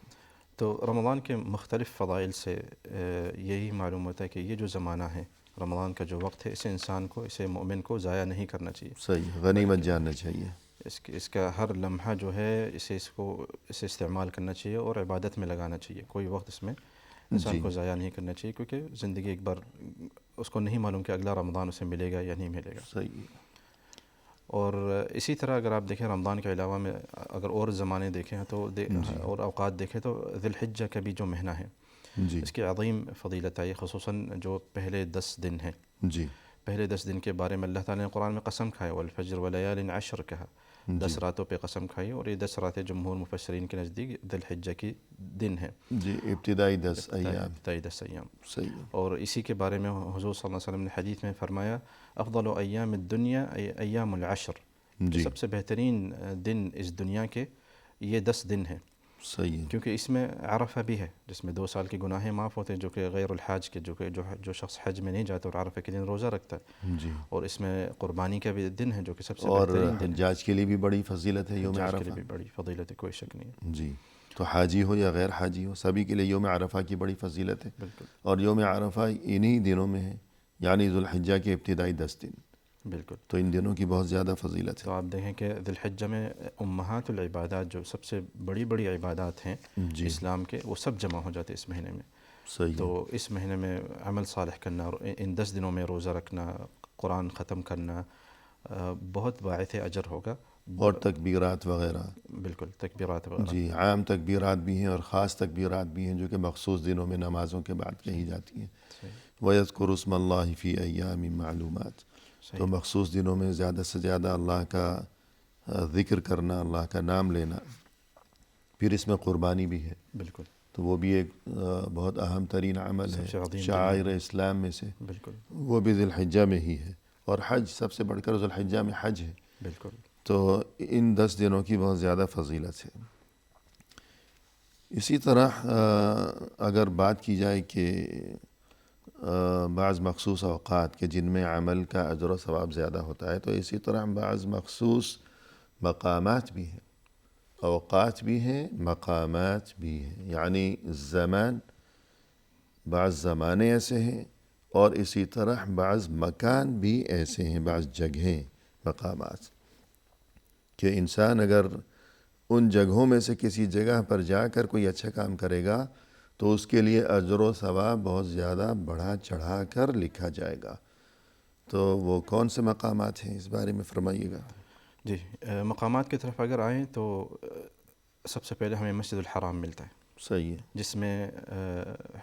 تو رمضان کے مختلف فضائل سے یہی معلوم ہوتا ہے کہ یہ جو زمانہ ہے، رمضان کا جو وقت ہے، اسے انسان کو، اسے مومن کو ضائع نہیں کرنا چاہیے۔ صحیح، غنیمت جاننا چاہیے۔ اس کا ہر لمحہ جو ہے اسے استعمال کرنا چاہیے اور عبادت میں لگانا چاہیے، کوئی وقت اس میں انسان کو ضائع نہیں کرنا چاہیے، کیونکہ زندگی ایک بار، اس کو نہیں معلوم کہ اگلا رمضان اسے ملے گا یا نہیں ملے گا۔ صحیح۔ اور اسی طرح اگر آپ دیکھیں رمضان کے علاوہ میں اگر اور زمانے دیکھیں تو اور اوقات دیکھیں تو ذی الحجہ کا بھی جو مہینہ ہے، جی اس کی عظیم فضیلت ہے، خصوصاً جو پہلے 10 دن ہیں۔ جی پہلے 10 دن کے بارے میں اللہ تعالیٰ نے قرآن میں قسم کھائی، والفجر ولیال عشر کہا، 10 راتوں پہ قسم کھائی، اور یہ 10 راتیں جمہور مفسرین کے نزدیک ذی الحجہ کی دن ہیں، جی، ابتدائی 10 ایام۔ ابتدائی 10 ایام۔ صحیح۔ اور اسی کے بارے میں حضور صلی اللہ علیہ وسلم نے حدیث میں فرمایا افضل ایام الدنیا ایام العشر، جی سب سے بہترین دن اس دنیا کے یہ 10 دن ہیں، صحیح ہے۔ کیونکہ اس میں عرفہ بھی ہے جس میں 2 سال کے گناہیں معاف ہوتے ہیں، جو کہ غیر الحاج کے، جو شخص حج میں نہیں جاتا اور عرفہ کے دن روزہ رکھتا ہے، جی، اور اس میں قربانی کا بھی دن ہے جو کہ سب سے اور بہترین دن ہے، حجاج کے لیے بھی بڑی فضیلت ہے یوم حجاج کے لیے عرفہ۔ بھی بڑی فضیلت ہے، کوئی شک نہیں ہے۔ جی، تو حاجی ہو یا غیر حاجی ہو، سبھی کے لیے یوم عرفہ کی بڑی فضیلت ہے، بالکل اور یوم عرفہ انہی دنوں میں ہے، یعنی ذی الحجہ کے ابتدائی 10 دن، بالکل۔ تو ان دنوں کی بہت زیادہ فضیلت ہے۔ تو آپ دیکھیں کہ ذی الحجہ میں امہات العبادات، جو سب سے بڑی بڑی عبادات ہیں جی اسلام کے، وہ سب جمع ہو جاتے اس مہینے میں۔ صحیح تو ہے۔ اس مہینے میں عمل صالح کرنا، اور ان 10 دنوں میں روزہ رکھنا، قرآن ختم کرنا بہت باعث اجر ہوگا. اور تکبیرات وغیرہ. بالکل تکبیرات وغیرہ. جی عام تکبیرات بھی ہیں اور خاص تکبیرات بھی ہیں جو کہ مخصوص دنوں میں نمازوں کے بعد کہی جاتی ہیں. وَيَذْكُرُ اسْمَ اللَّهِ فِي أَيَّامٍ مَعْلُومَاتٍ. تو مخصوص دنوں میں زیادہ سے زیادہ اللہ کا ذکر کرنا, اللہ کا نام لینا. پھر اس میں قربانی بھی ہے. بالکل. تو وہ بھی ایک بہت اہم ترین عمل ہے شعائر اسلام میں سے. بالکل. وہ بھی ذی الحجہ میں ہی ہے. اور حج سب سے بڑھ کر ذی الحجہ میں حج ہے. بالکل. تو ان 10 دنوں کی بہت زیادہ فضیلت ہے. اسی طرح اگر بات کی جائے کہ بعض مخصوص اوقات کے جن میں عمل کا اجر و ثواب زیادہ ہوتا ہے, تو اسی طرح بعض مخصوص مقامات بھی ہیں, اوقات بھی ہیں, مقامات بھی ہیں. یعنی زمان, بعض زمانے ایسے ہیں اور اسی طرح بعض مکان بھی ایسے ہیں, بعض جگہیں, مقامات, کہ انسان اگر ان جگہوں میں سے کسی جگہ پر جا کر کوئی اچھا کام کرے گا تو اس کے لیے اجر و ثواب بہت زیادہ بڑھا چڑھا کر لکھا جائے گا. تو وہ کون سے مقامات ہیں اس بارے میں فرمائیے گا. جی مقامات کی طرف اگر آئیں تو سب سے پہلے ہمیں مسجد الحرام ملتا ہے. صحیح ہے. جس میں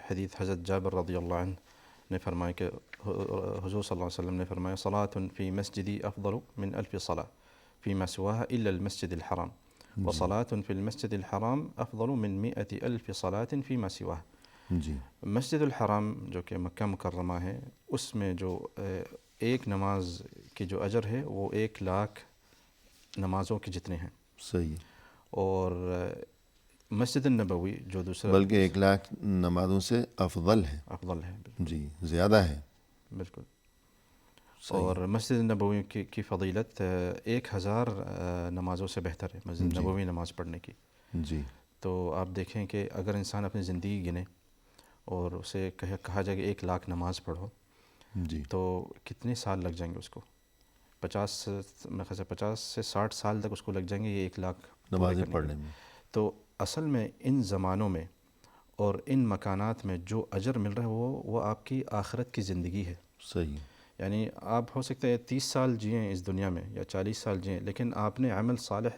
حدیث حضرت جابر رضی اللہ عنہ نے فرمایا کہ حضور صلی اللہ علیہ وسلم نے فرمایا صلاۃ فی مسجدی افضل من 1000 صلاۃ فیما سواها الا المسجد الحرام وصلاة فی المسجد الحرام افضل من 100,000 صلاۃ فیما سواها. جی مسجد الحرام جو کہ مکہ مکرمہ ہے, اس میں جو ایک نماز کی جو اجر ہے وہ 1,00,000 نمازوں کے جتنے ہیں. صحیح. اور مسجد النبوی جو دوسرا بلکہ 1,00,000 نمازوں سے افضل ہے. افضل ہے. جی زیادہ ہے. بالکل. اور مسجد النبوی کی فضیلت 1,000 نمازوں سے بہتر ہے مسجد النبوی نماز پڑھنے کی. جی. تو آپ دیکھیں کہ اگر انسان اپنی زندگی گنے اور اسے کہا جائے کہ 1,00,000 نماز پڑھو, جی تو کتنے سال لگ جائیں گے اس کو؟ 50 سے 60 سال تک اس کو لگ جائیں گے یہ 1,00,000 نمازیں پڑھنے میں. تو اصل میں ان زمانوں میں اور ان مکانات میں جو اجر مل رہا ہے وہ آپ کی آخرت کی زندگی ہے. صحیح. یعنی آپ ہو سکتا ہے 30 سال جئیں اس دنیا میں یا 40 سال جئیں, لیکن آپ نے عمل صالح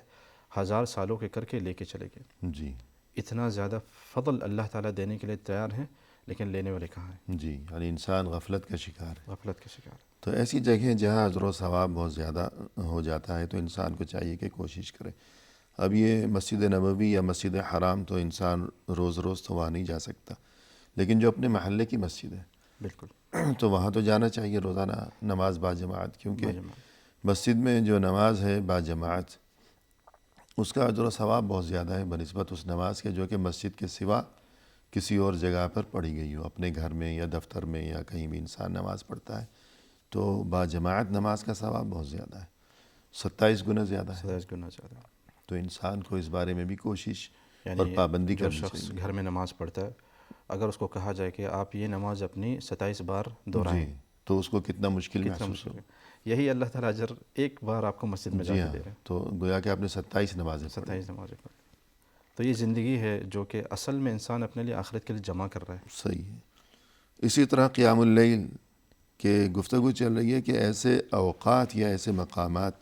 1000 سالوں کے کر کے لے کے چلے گئے. جی. اتنا زیادہ فضل اللہ تعالیٰ دینے کے لیے تیار ہیں, لیکن لینے والے کہاں ہیں؟ جی یعنی انسان غفلت کا شکار ہے. غفلت کا شکار. تو ایسی جگہیں جہاں اجر و ثواب بہت زیادہ ہو جاتا ہے تو انسان کو چاہیے کہ کوشش کرے. اب یہ مسجد نبوی یا مسجد حرام تو انسان روز روز تو وہاں نہیں جا سکتا, لیکن جو اپنے محلے کی مسجد ہے بالکل تو وہاں تو جانا چاہیے روزانہ نماز با جماعت, کیونکہ مسجد میں جو نماز ہے با جماعت اس کا اجر و ثواب بہت زیادہ ہے بنسبت اس نماز کے جو کہ مسجد کے سوا کسی اور جگہ پر پڑھی گئی ہو. اپنے گھر میں یا دفتر میں یا کہیں بھی انسان نماز پڑھتا ہے تو با جماعت نماز کا ثواب بہت زیادہ ہے, 27 گنا زیادہ ہے. 27 گنا زیادہ. تو انسان کو اس بارے میں بھی کوشش اور یعنی پابندی جو کرنی شخص چاہیے. گھر میں نماز پڑھتا ہے, اگر اس کو کہا جائے کہ آپ یہ نماز اپنی 27 بار دہرائیں, جی تو اس کو کتنا مشکل محسوس ہو. یہی اللہ تعالیٰ اجر ایک بار آپ کو مسجد میں جا کے دے رہے ہیں. تو گویا کہ آپ نے 27 نمازیں 27 نمازیں پڑھی. تو یہ زندگی ہے جو کہ اصل میں انسان اپنے لیے آخرت کے لیے جمع کر رہا ہے. صحیح ہے. اسی طرح قیام اللیل کے گفتگو چل رہی ہے کہ ایسے اوقات یا ایسے مقامات,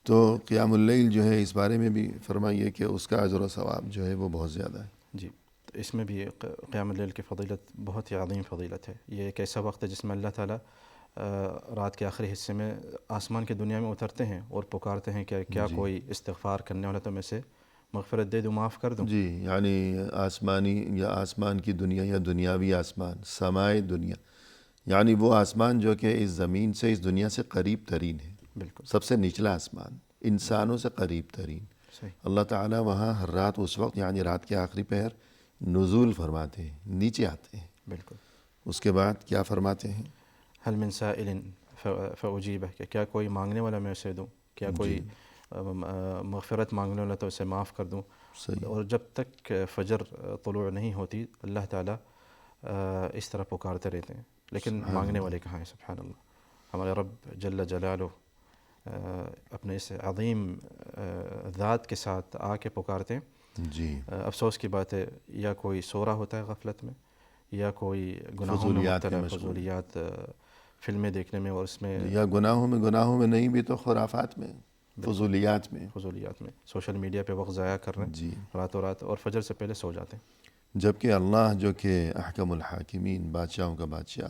تو قیام اللیل جو ہے اس بارے میں بھی فرمائیے کہ اس کا اجر و ثواب جو ہے وہ بہت زیادہ ہے. جی تو اس میں بھی قیام اللیل کی فضیلت بہت ہی عظیم فضیلت ہے. یہ ایک ایسا وقت ہے جس میں اللہ تعالیٰ رات کے آخری حصے میں آسمان کی دنیا میں اترتے ہیں اور پکارتے ہیں کہ کیا کوئی استغفار کرنے والا تو میں سے مغفرت دے دوں, معاف کر دوں. جی یعنی آسمانی یا آسمان کی دنیا یا دنیاوی آسمان, سمائے دنیا, یعنی وہ آسمان جو کہ اس زمین سے اس دنیا سے قریب ترین ہے. بالکل سب سے نچلا آسمان, انسانوں سے قریب ترین. صحیح. اللہ تعالیٰ وہاں ہر رات اس وقت یعنی رات کے آخری پہر نزول فرماتے ہیں, نیچے آتے ہیں. بالکل. اس کے بعد کیا فرماتے ہیں؟ هل من سائل فأجیبہ, کہ کیا کوئی مانگنے والا میں اسے دوں, کیا کوئی مغفرت مانگنے والا تو اسے معاف کر دوں. صحیح. اور جب تک فجر طلوع نہیں ہوتی اللہ تعالیٰ اس طرح پکارتے رہتے ہیں, لیکن مانگنے والے کہاں ہیں؟ سبحان اللہ. ہمارے رب جل جلالہ اپنے اس عظیم ذات کے ساتھ آ کے پکارتے ہیں. جی افسوس کی بات ہے, یا کوئی سو رہا ہوتا ہے غفلت میں, یا کوئی گناہوں میں مبتلا, فضولیات فلمیں دیکھنے میں اور اس میں یا گناہوں میں نہیں بھی تو خرافات میں، فضولیات میں، فضولیات میں، سوشل میڈیا پہ وقت ضائع کر رہے جی، ہیں راتوں رات، اور فجر سے پہلے سو جاتے ہیں. جبکہ اللہ جو کہ احکم الحاکمین، بادشاہوں کا بادشاہ،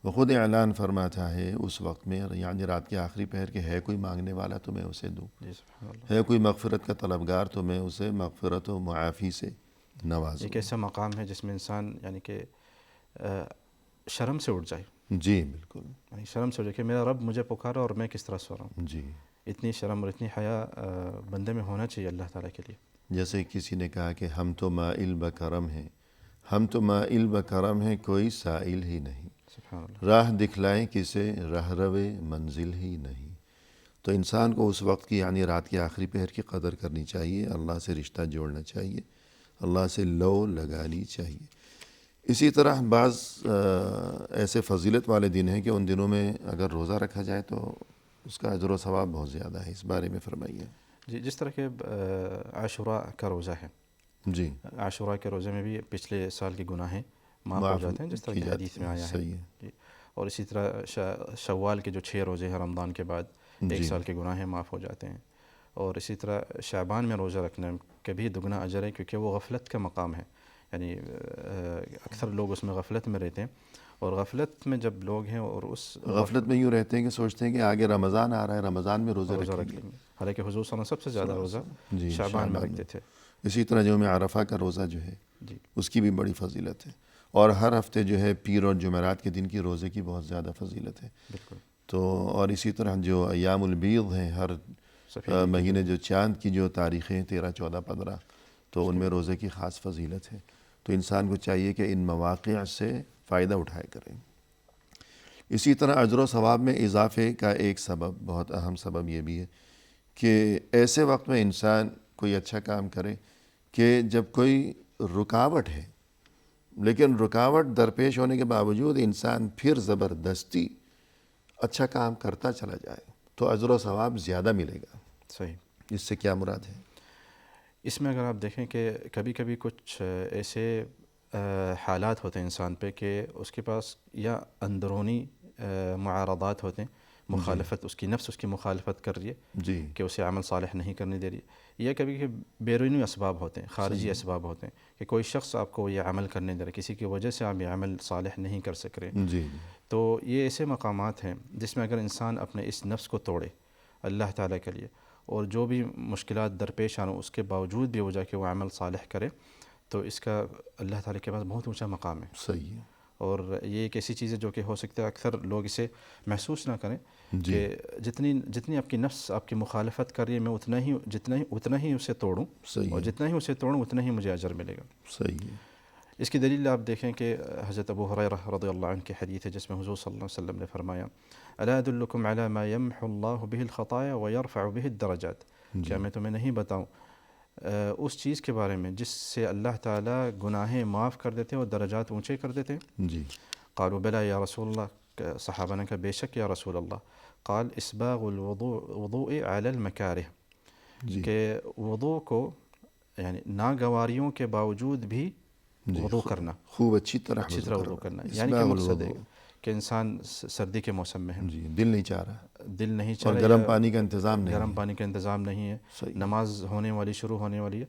وہ خود اعلان فرماتا ہے اس وقت میں، یعنی رات کے آخری پہر کہ ہے کوئی مانگنے والا تو میں اسے دوں، جی سبحان اللہ. ہے کوئی مغفرت کا طلبگار تو میں اسے مغفرت و معافی سے نوازوں. ایک ایسا مقام ہے جس میں انسان یعنی کہ شرم سے اٹھ جائے، جی بالکل. یعنی شرم سے اٹھ جائے کہ میرا رب مجھے پکارا اور میں کس طرح سو رہا ہوں. جی، اتنی شرم اور اتنی حیا بندے میں ہونا چاہیے اللہ تعالیٰ کے لیے. جیسے کسی نے کہا کہ ہم تو مائل بکرم ہیں، ہم تو مائل بکرم ہیں، کوئی سائل ہی نہیں، سبحان اللہ. راہ دکھلائیں کسے رہروے منزل ہی نہیں. تو انسان کو اس وقت کی یعنی رات کے آخری پہر کی قدر کرنی چاہیے، اللہ سے رشتہ جوڑنا چاہیے، اللہ سے لو لگانی چاہیے. اسی طرح بعض ایسے فضیلت والے دن ہیں کہ ان دنوں میں اگر روزہ رکھا جائے تو اس کا اجر و ثواب بہت زیادہ ہے. اس بارے میں فرمائیے. جی، جس طرح کہ عاشوراء کا روزہ ہے، جی، عاشوراء کے روزے میں بھی پچھلے سال کے گناہیں معاف ہو جاتے ہیں جس طرح کی کہ جاتی حدیث میں آیا ہے. صحیح ہے. جی، اور اسی طرح شوال کے جو 6 روزے ہیں رمضان کے بعد، ایک جی، سال کے گناہیں معاف ہو جاتے ہیں. اور اسی طرح شعبان میں روزہ رکھنا کے بھی دگنا اجر ہے کیونکہ وہ غفلت کا مقام ہے. یعنی اکثر لوگ اس میں غفلت میں رہتے ہیں، اور غفلت میں جب لوگ ہیں اور اس غفلت میں یوں رہتے ہیں کہ سوچتے ہیں کہ آگے رمضان آ رہا ہے، رمضان میں روزے روزہ رکھیں رکھ گے. لیں گے، حالانکہ حضور صلی اللہ علیہ وسلم سب سے زیادہ روزہ جی، شعبان میں رکھتے تھے. اسی طرح یوم عرفہ کا روزہ جو ہے جی اس کی بھی بڑی فضیلت ہے، اور ہر ہفتے جو ہے پیر اور جمعرات کے دن کی روزے کی بہت زیادہ فضیلت ہے. بالکل. تو اور اسی طرح جو ایام البیض ہیں، ہر سفیدی مہینے جو چاند کی جو تاریخیں 13، 14، 15، تو ان میں روزے کی خاص فضیلت ہے. تو انسان کو چاہیے کہ ان مواقع سے فائدہ اٹھائے کریں. اسی طرح اجر و ثواب میں اضافے کا ایک سبب، بہت اہم سبب یہ بھی ہے کہ ایسے وقت میں انسان کوئی اچھا کام کرے کہ جب کوئی رکاوٹ ہے، لیکن رکاوٹ درپیش ہونے کے باوجود انسان پھر زبردستی اچھا کام کرتا چلا جائے تو اجر و ثواب زیادہ ملے گا. صحیح. اس سے کیا مراد ہے؟ اس میں اگر آپ دیکھیں کہ کبھی کبھی کچھ ایسے حالات ہوتے ہیں انسان پہ کہ اس کے پاس یا اندرونی معارضات ہوتے ہیں، مخالفت، اس کی نفس اس کی مخالفت کر رہی ہے جی، کہ اسے عمل صالح نہیں کرنے دے رہی ہے، یا کبھی کہ بیرونی اسباب ہوتے ہیں، خارجی اسباب ہوتے ہیں کہ کوئی شخص آپ کو یہ عمل کرنے دے رہا ہے، کسی کی وجہ سے آپ یہ عمل صالح نہیں کر سک رہے. جی، تو یہ ایسے مقامات ہیں جس میں اگر انسان اپنے اس نفس کو توڑے اللہ تعالیٰ کے لیے، اور جو بھی مشکلات درپیش آنا اس کے باوجود بھی وہ جا کے وہ عمل صالح کرے، تو اس کا اللہ تعالیٰ کے پاس بہت اونچا مقام ہے. صحیح ہے. اور یہ ایک ایسی چیز ہے جو کہ ہو سکتا ہے اکثر لوگ اسے محسوس نہ کریں جی، کہ جتنی آپ کی نفس آپ کی مخالفت کر رہی ہے، میں اتنا ہی اسے توڑوں، صحیح اور ہے. جتنا ہی اسے توڑوں اتنا ہی مجھے اجر ملے گا. صحیح ہے. اس کی دلیل آپ دیکھیں کہ حضرت ابو ہریرہ رضی اللہ عنہ کی حدیث ہے جس میں حضور صلی اللہ علیہ وسلم نے فرمایا: الا ادلکم علی ما یمحو اللہ بہ الخطایا ویرفع بہ الدرجات. کیا میں تمہیں نہیں بتاؤں اس چیز کے بارے میں جس سے اللہ تعالیٰ گناہیں معاف کر دیتے اور درجات اونچے کر دیتے؟ جی، قالوا بلا یا رسول اللہ. صحابہ نے کہا بے شک یا رسول اللہ. قال اسباغ الوضوء علی المکارہ. جی، کہ وضوء کو یعنی ناگواریوں کے باوجود بھی وضو کرنا، خوب اچھی طرح وضو کرنا. یعنی کہ مقصد ہے کہ انسان سردی کے موسم میں ہے، جی، دل نہیں چاہ رہا، دل نہیں چاہ اور رہا، گرم پانی کا انتظام نہیں گرم ہے. پانی کا انتظام نہیں ہے، صحیح. نماز شروع ہونے والی ہے،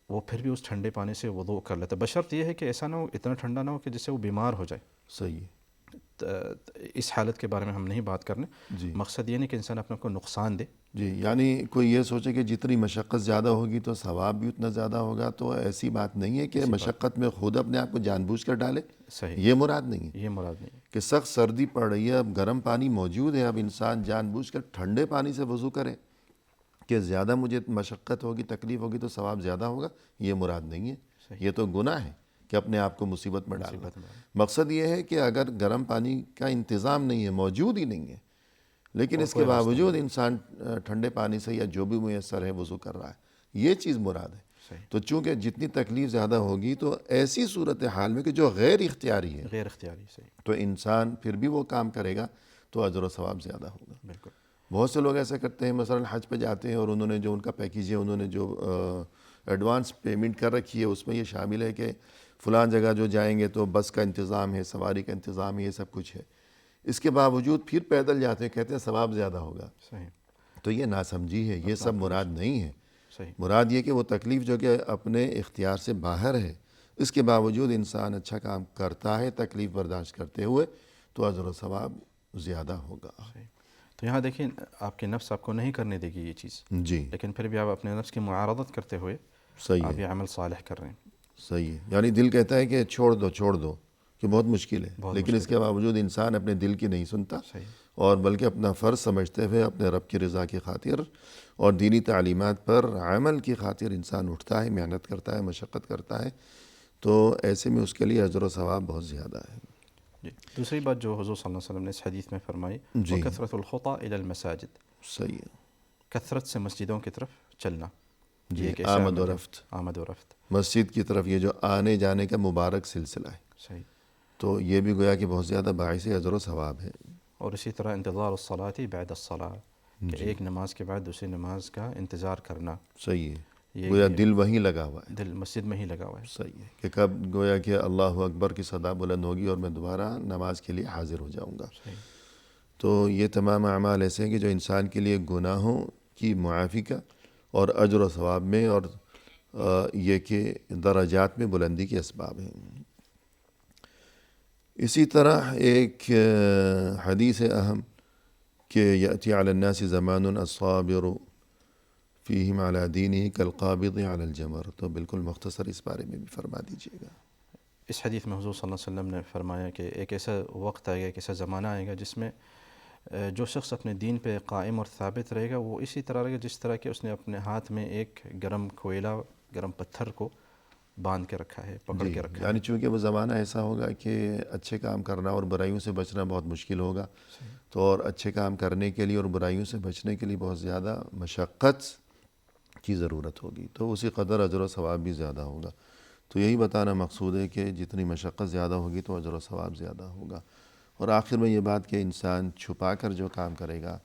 وہ پھر بھی اس ٹھنڈے پانی سے وضو کر لیتا ہے، بشرط یہ ہے کہ ایسا نہ ہو، اتنا ٹھنڈا نہ ہو کہ جس سے وہ بیمار ہو جائے. صحیح. اس حالت کے بارے میں ہم نہیں بات کرنے. جی، مقصد یہ نہیں کہ انسان اپنے کو نقصان دے. جی، یعنی کوئی یہ سوچے کہ جتنی مشقت زیادہ ہوگی تو ثواب بھی اتنا زیادہ ہوگا، تو ایسی بات نہیں ہے کہ مشقت میں خود اپنے آپ کو جان بوجھ کر ڈالے. صحیح، یہ مراد نہیں ہے یہ مراد نہیں ہے کہ سخت سردی پڑ رہی ہے، اب گرم پانی موجود ہے، اب انسان جان بوجھ کر ٹھنڈے پانی سے وضو کرے کہ زیادہ مجھے مشقت ہوگی، تکلیف ہوگی تو ثواب زیادہ ہوگا. یہ مراد نہیں ہے. یہ تو گناہ ہے کہ اپنے آپ کو مصیبت میں ڈالنا. مقصد یہ ہے کہ اگر گرم پانی کا انتظام نہیں ہے، موجود ہی نہیں ہے، لیکن اس کے باوجود انسان ٹھنڈے پانی سے یا جو بھی میسر ہے وضو کر رہا ہے، یہ چیز مراد ہے. تو چونکہ جتنی تکلیف زیادہ ہوگی تو ایسی صورتحال میں کہ جو غیر اختیاری ہے، غیر اختیاری. صحیح. تو انسان پھر بھی وہ کام کرے گا تو اجر و ثواب زیادہ ہوگا. بالکل. بہت سے لوگ ایسا کرتے ہیں، مثلا حج پہ جاتے ہیں اور انہوں نے جو ان کا پیکیج ہے، انہوں نے جو ایڈوانس پیمنٹ کر رکھی ہے، اس میں یہ شامل ہے کہ فلاں جگہ جو جائیں گے تو بس کا انتظام ہے، سواری کا انتظام ہے، یہ سب کچھ ہے. اس کے باوجود پھر پیدل جاتے ہیں، کہتے ہیں ثواب زیادہ ہوگا. صحیح. تو یہ ناسمجھی ہے، یہ سب مراد نہیں ہے. صحیح. مراد یہ کہ وہ تکلیف جو کہ اپنے اختیار سے باہر ہے، اس کے باوجود انسان اچھا کام کرتا ہے تکلیف برداشت کرتے ہوئے، تو اجر و ثواب زیادہ ہوگا. صحیح. تو یہاں دیکھیں آپ کے نفس آپ کو نہیں کرنے دے گی یہ چیز، جی لیکن پھر بھی آپ اپنے نفس کی معارضت کرتے ہوئے صحیح آپ ہے، یہ عمل صالح کر رہے ہیں. صحیح ہے. یعنی دل کہتا ہے کہ چھوڑ دو چھوڑ دو، کہ بہت مشکل ہے، بہت لیکن مشکل اس کے باوجود انسان اپنے دل کی نہیں سنتا، صحیح. اور بلکہ اپنا فرض سمجھتے ہوئے اپنے رب کی رضا کی خاطر اور دینی تعلیمات پر عمل کی خاطر انسان اٹھتا ہے، محنت کرتا ہے، مشقت کرتا ہے، تو ایسے میں اس کے لیے اجر و ثواب بہت زیادہ ہے. جی. دوسری بات جو حضور صلی اللہ علیہ وسلم نے اس حدیث میں فرمائی، جی وکثرت الخطا الی المساجد، صحیح ہے. کثرت سے مسجدوں کی طرف چلنا. جی یہ ایک ایسا آمد و عمل ہے، رفت، آمد و رفت. مسجد کی طرف یہ جو آنے جانے کا مبارک سلسلہ ہے، صحیح. تو یہ بھی گویا کہ بہت زیادہ باعث اجر و ثواب ہے. اور اسی طرح انتظار الصلاۃ بعد الصلاۃ، کہ جی ایک نماز کے بعد دوسری نماز کا انتظار کرنا. صحیح ہے، یہ گویا دل وہیں لگا ہوا ہے. دل مسجد میں ہی لگا ہوا ہے. صحیح ہے کہ کب گویا کہ اللہ اکبر کی صدا بلند ہوگی اور میں دوبارہ نماز کے لیے حاضر ہو جاؤں گا. صحیح. تو یہ تمام اعمال ایسے ہیں کہ جو انسان کے لیے گناہوں کی معافی کا اور اجر و ثواب میں اور یہ کہ درجات میں بلندی کے اسباب ہیں. اسی طرح ایک حدیث اہم کہ یأتی علی الناس زمان الصابر فیہم علی دینہ کالقابض علی الجمر، تو بالکل مختصر اس بارے میں بھی فرما دیجیے گا. اس حدیث میں حضور صلی اللہ علیہ وسلم نے فرمایا کہ ایک ایسا وقت آئے گا، ایک ایسا زمانہ آئے گا جس میں جو شخص اپنے دین پہ قائم اور ثابت رہے گا وہ اسی طرح رہے گا جس طرح کہ اس نے اپنے ہاتھ میں ایک گرم کوئلہ، گرم پتھر کو باندھ کے رکھا ہے، پکڑ کے رکھا ہے. یعنی چونکہ وہ زمانہ ایسا ہوگا کہ اچھے کام کرنا اور برائیوں سے بچنا بہت مشکل ہوگا، تو اور اچھے کام کرنے کے لیے اور برائیوں سے بچنے کے لیے بہت زیادہ مشقت کی ضرورت ہوگی، تو اسی قدر اجر و ثواب بھی زیادہ ہوگا. تو یہی بتانا مقصود ہے کہ جتنی مشقت زیادہ ہوگی تو اجر و ثواب زیادہ ہوگا. اور آخر میں یہ بات کہ انسان چھپا کر جو کام کرے گا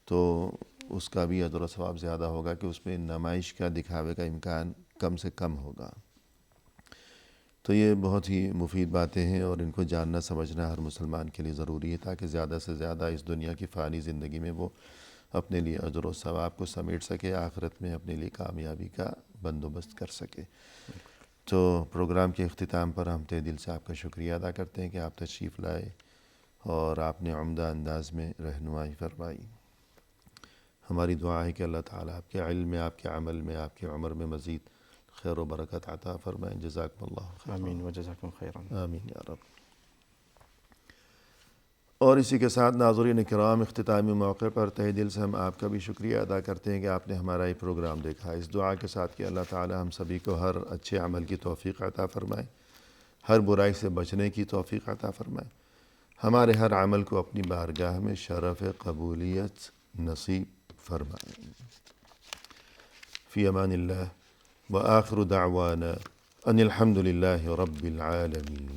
تو اس کا بھی اجر و ثواب زیادہ ہوگا، کہ اس میں نمائش کا، دکھاوے کا امکان کم سے کم ہوگا. تو یہ بہت ہی مفید باتیں ہیں اور ان کو جاننا سمجھنا ہر مسلمان کے لیے ضروری ہے، تاکہ زیادہ سے زیادہ اس دنیا کی فانی زندگی میں وہ اپنے لیے اجر و ثواب کو سمیٹ سکے، آخرت میں اپنے لیے کامیابی کا بندوبست کر سکے. تو پروگرام کے اختتام پر ہم تہ دل سے آپ کا شکریہ ادا کرتے ہیں کہ آپ تشریف لائے اور آپ نے عمدہ انداز میں رہنمائی فرمائی. ہماری دعا ہے کہ اللہ تعالیٰ آپ کے علم میں، آپ کے عمل میں، آپ کے عمر میں مزید خیر و برکت عطا فرمائیں. جزاکم اللہ خیر. آمین وجزاکم خیرا. آمین یا رب. اور اسی کے ساتھ ناظرین کرام، اختتامی موقع پر تہ دل سے ہم آپ کا بھی شکریہ ادا کرتے ہیں کہ آپ نے ہمارا یہ پروگرام دیکھا. اس دعا کے ساتھ کہ اللہ تعالی ہم سبھی کو ہر اچھے عمل کی توفیق عطا فرمائے، ہر برائی سے بچنے کی توفیق عطا فرمائے، ہمارے ہر عمل کو اپنی بارگاہ میں شرف قبولیت نصیب فرمائے. فی امان اللہ وآخر دعوانا ان الحمد للہ رب العالمین.